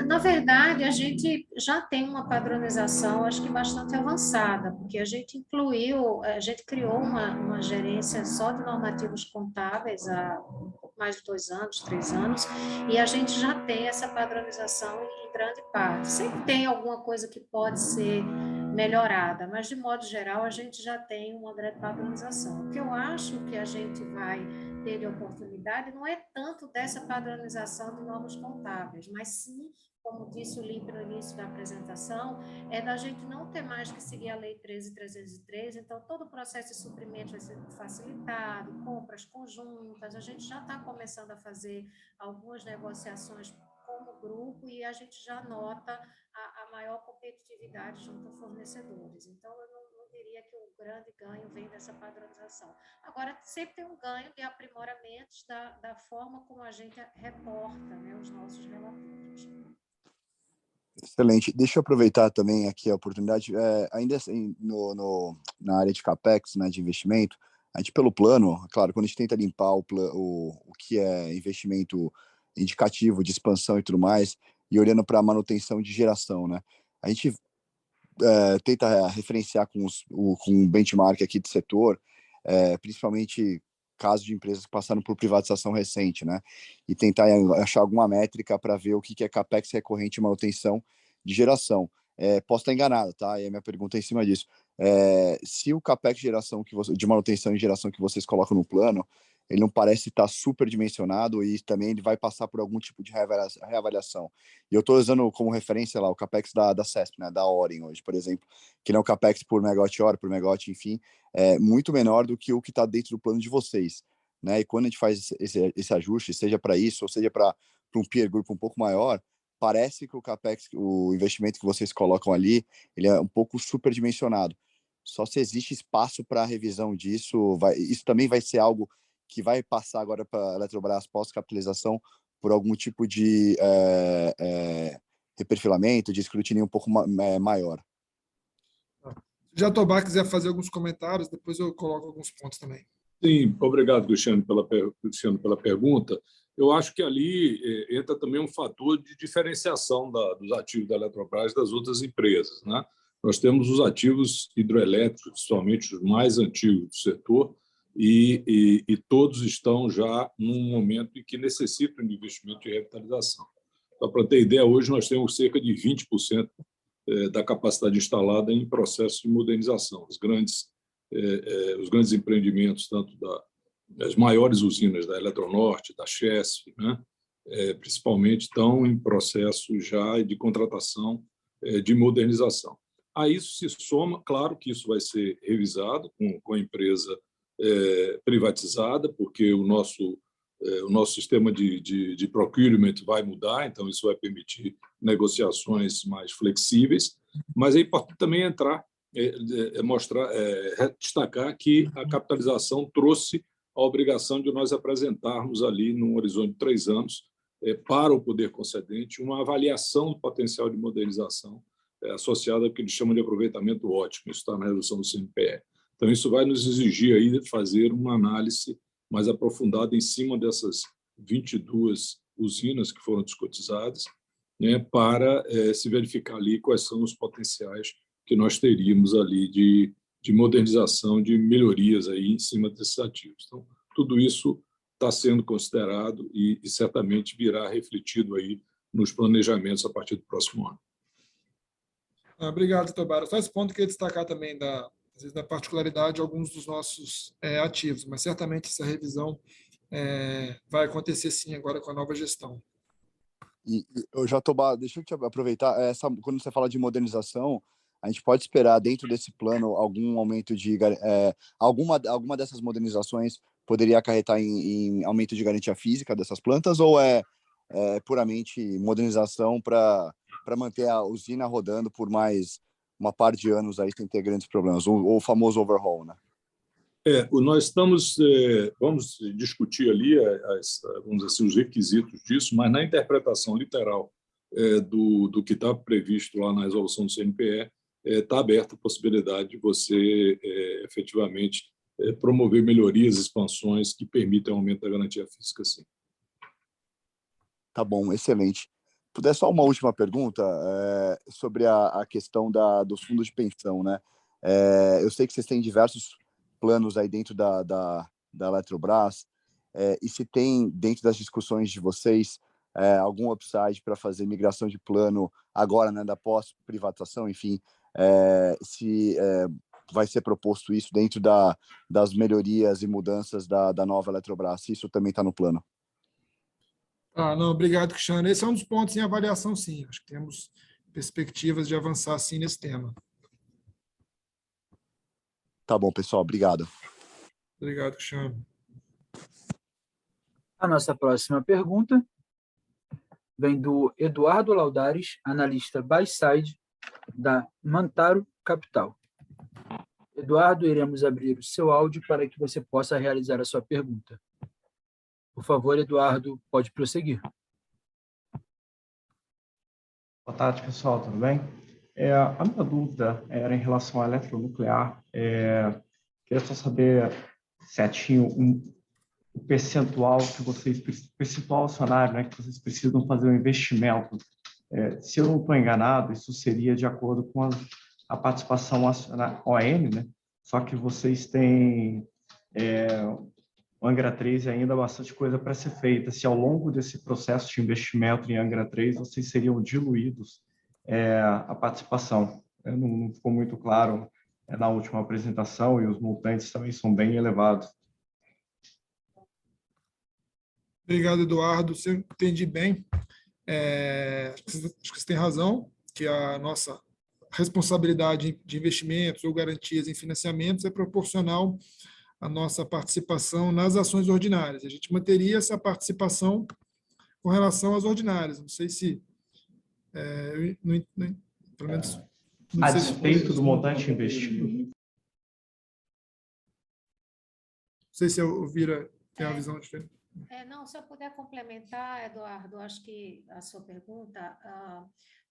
Na verdade, a gente já tem uma padronização, acho que bastante avançada, porque a gente criou uma gerência só de normativos contábeis há mais de 2 anos, 3 anos, e a gente já tem essa padronização em grande parte. Sempre tem alguma coisa que pode ser melhorada, mas, de modo geral, a gente já tem uma grande padronização. O que eu acho que a gente vai ter de oportunidade não é tanto dessa padronização de normas contábeis, mas sim, como disse o Lipe no início da apresentação, da gente não ter mais que seguir a Lei 13.303, então todo o processo de suprimento vai ser facilitado, compras conjuntas, a gente já está começando a fazer algumas negociações como grupo e a gente já nota a maior competitividade junto a fornecedores. Então, eu não diria que o grande ganho vem dessa padronização. Agora, sempre tem um ganho de aprimoramentos da forma como a gente reporta, né, os nossos relatórios. Excelente. Deixa eu aproveitar também aqui a oportunidade, ainda assim, na área de CAPEX, né, de investimento, a gente, pelo plano, claro, quando a gente tenta limpar o que é investimento indicativo de expansão e tudo mais, e olhando para a manutenção de geração, né, a gente tenta referenciar com um benchmark aqui do setor, principalmente casos de empresas que passaram por privatização recente, né? E tentar achar alguma métrica para ver o que é CAPEX recorrente e manutenção de geração. Posso estar enganado, tá? E a minha pergunta é em cima disso. Se o CAPEX de manutenção e geração que vocês colocam no plano, ele não parece estar superdimensionado e também ele vai passar por algum tipo de reavaliação. E eu estou usando como referência lá o CAPEX da CESP, né, da Oren hoje, por exemplo, que não é o CAPEX por megawatt-hora, por megawatt, enfim, é muito menor do que o que está dentro do plano de vocês, né? E quando a gente faz esse ajuste, seja para isso ou seja para um peer group um pouco maior, parece que o CAPEX, o investimento que vocês colocam ali, ele é um pouco superdimensionado. Só se existe espaço para a revisão disso, isso também vai ser algo que vai passar agora para a Eletrobras pós-capitalização por algum tipo de reperfilamento, de escrutínio um pouco maior. Se o Jatobá quiser fazer alguns comentários, depois eu coloco alguns pontos também. Sim, obrigado, Cristiano, pela pergunta. Eu acho que ali entra também um fator de diferenciação dos ativos da Eletrobras das outras empresas, né? Nós temos os ativos hidroelétricos, principalmente os mais antigos do setor, e todos estão já num momento em que necessitam de investimento de revitalização. Só para ter ideia, hoje nós temos cerca de 20% da capacidade instalada em processo de modernização. Os grandes empreendimentos, tanto das maiores usinas da Eletronorte, da Chesf, né, principalmente, estão em processo já de contratação de modernização. A isso se soma, claro que isso vai ser revisado com a empresa privatizada, porque o nosso sistema de procurement vai mudar, então isso vai permitir negociações mais flexíveis, mas é importante também destacar que a capitalização trouxe a obrigação de nós apresentarmos ali, num horizonte de 3 anos, para o poder concedente, uma avaliação do potencial de modernização associada ao que eles chamam de aproveitamento ótimo, isso está na redução do CNPE. Então, isso vai nos exigir aí fazer uma análise mais aprofundada em cima dessas 22 usinas que foram descotizadas, né, para se verificar ali quais são os potenciais que nós teríamos ali de modernização, de melhorias aí em cima desses ativos. Então, tudo isso está sendo considerado e certamente virá refletido aí nos planejamentos a partir do próximo ano. Obrigado, Tobara. Só esse ponto que eu queria destacar também às vezes, da particularidade de alguns dos nossos ativos, mas certamente essa revisão vai acontecer sim agora com a nova gestão. E eu já deixa eu te aproveitar, quando você fala de modernização, a gente pode esperar dentro desse plano algum aumento de alguma dessas modernizações poderia acarretar em aumento de garantia física dessas plantas, ou é puramente modernização para manter a usina rodando por mais uma par de anos aí sem ter grandes problemas, o famoso overhaul, né? Nós vamos discutir ali vamos dizer assim, os requisitos disso, mas na interpretação literal do que está previsto lá na resolução do CNPE, está aberta a possibilidade de você efetivamente promover melhorias, expansões que permitam aumento da garantia física, sim. Tá bom, excelente. Puder só uma última pergunta sobre a questão dos fundos de pensão, né? Eu sei que vocês têm diversos planos aí dentro da Eletrobras, e se tem, dentro das discussões de vocês, algum upside para fazer migração de plano agora, né, da pós-privatização, enfim, se vai ser proposto isso dentro das melhorias e mudanças da nova Eletrobras, se isso também está no plano. Não, obrigado, Cristiano. Esse é um dos pontos em avaliação, sim. Acho que temos perspectivas de avançar, sim, nesse tema. Tá bom, pessoal. Obrigado. Obrigado, Cristiano. A nossa próxima pergunta vem do Eduardo Laudares, analista buy-side da Mantaro Capital. Eduardo, iremos abrir o seu áudio para que você possa realizar a sua pergunta. Por favor, Eduardo, pode prosseguir. Boa tarde, pessoal, tudo bem? A minha dúvida era em relação à eletronuclear. Queria só saber certinho o percentual que percentual acionário, né, que vocês precisam fazer um investimento. Se eu não estou enganado, isso seria de acordo com a participação na ON, né? Só que vocês têm o Angra 3 e ainda bastante coisa para ser feita. Se ao longo desse processo de investimento em Angra 3 vocês seriam diluídos a participação. Não ficou muito claro na última apresentação, e os montantes também são bem elevados. Obrigado, Eduardo. Se eu entendi bem, acho que você tem razão, que a nossa responsabilidade de investimentos ou garantias em financiamentos é proporcional à nossa participação nas ações ordinárias. A gente manteria essa participação com relação às ordinárias. Não sei se... pelo menos... A despeito do montante investido? Não sei se o Vira tem uma visão diferente. Não, se eu puder complementar, Eduardo, acho que a sua pergunta,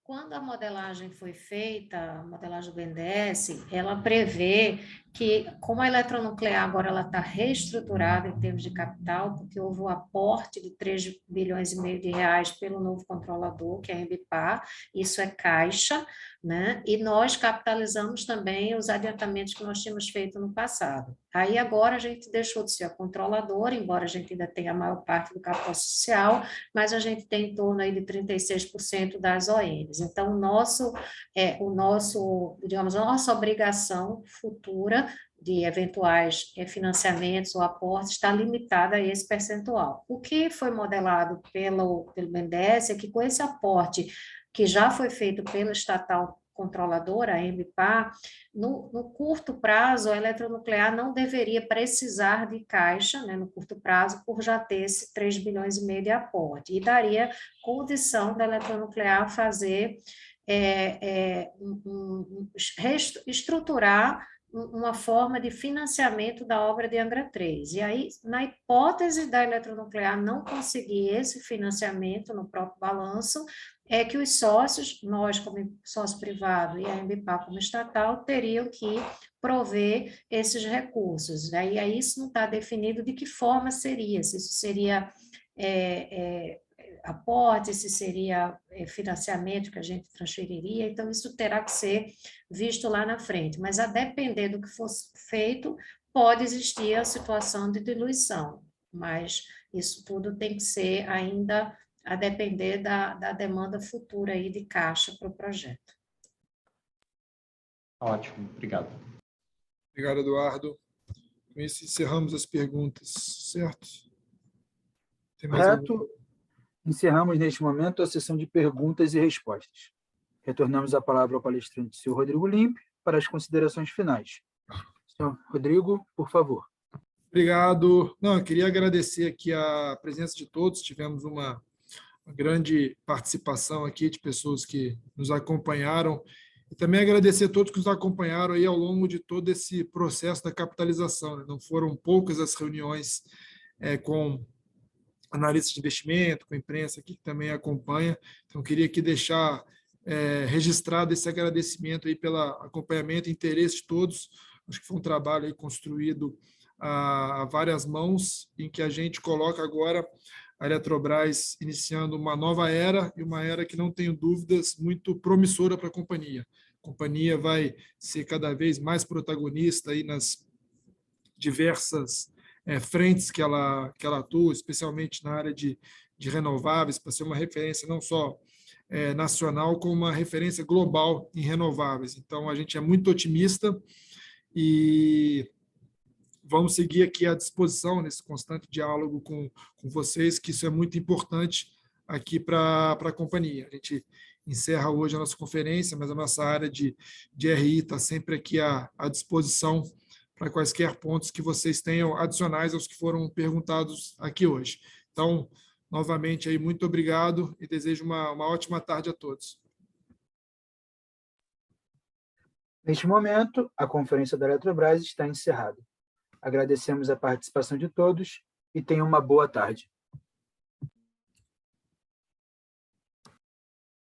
quando a modelagem foi feita, a modelagem do BNDES, ela prevê que, como a eletronuclear agora ela está reestruturada em termos de capital, porque houve o aporte de 3,5 bilhões de reais pelo novo controlador, que é a Embipar, isso é caixa, né? E nós capitalizamos também os adiantamentos que nós tínhamos feito no passado. Aí agora a gente deixou de ser a controladora, embora a gente ainda tenha a maior parte do capital social, mas a gente tem em torno aí de 36% das ONs. Então, digamos, a nossa obrigação futura de eventuais financiamentos ou aportes está limitada a esse percentual. O que foi modelado pelo BNDES é que com esse aporte que já foi feito pela estatal controladora, a EMBPA, no curto prazo, a eletronuclear não deveria precisar de caixa, né, no curto prazo, por já ter esse 3,5 bilhões de aporte, e daria condição da eletronuclear fazer, reestruturar uma forma de financiamento da obra de Angra 3. E aí, na hipótese da eletronuclear não conseguir esse financiamento no próprio balanço, é que os sócios, nós como sócio privado e a EMBPA como estatal, teriam que prover esses recursos, né? E aí isso não está definido de que forma seria, se isso seria aporte, se seria financiamento que a gente transferiria, então isso terá que ser visto lá na frente, mas a depender do que fosse feito, pode existir a situação de diluição, mas isso tudo tem que ser ainda a depender da demanda futura aí de caixa para o projeto. Ótimo, obrigado. Obrigado, Eduardo. Com isso, encerramos as perguntas, certo? Tem mais Correto. Encerramos, neste momento, a sessão de perguntas e respostas. Retornamos a palavra ao palestrante, senhor Rodrigo Limpe, para as considerações finais. Senhor Rodrigo, por favor. Obrigado. Eu queria agradecer aqui a presença de todos. Tivemos uma grande participação aqui de pessoas que nos acompanharam. E também agradecer a todos que nos acompanharam aí ao longo de todo esse processo da capitalização, né? Não foram poucas as reuniões com analistas de investimento, com a imprensa aqui que também acompanha. Então, queria aqui deixar registrado esse agradecimento aí pelo acompanhamento e interesse de todos. Acho que foi um trabalho aí construído a várias mãos, em que a gente coloca agora a Eletrobras iniciando uma nova era, e uma era que, não tenho dúvidas, muito promissora para a companhia. A companhia vai ser cada vez mais protagonista aí nas diversas frentes que ela atua, especialmente na área de renováveis, para ser uma referência não só nacional, como uma referência global em renováveis. Então, a gente é muito otimista e vamos seguir aqui à disposição nesse constante diálogo com vocês, que isso é muito importante aqui para a companhia. A gente encerra hoje a nossa conferência, mas a nossa área de RI está sempre aqui à disposição para quaisquer pontos que vocês tenham adicionais aos que foram perguntados aqui hoje. Então, novamente, aí, muito obrigado e desejo uma ótima tarde a todos. Neste momento, a conferência da Eletrobras está encerrada. Agradecemos a participação de todos e tenham uma boa tarde.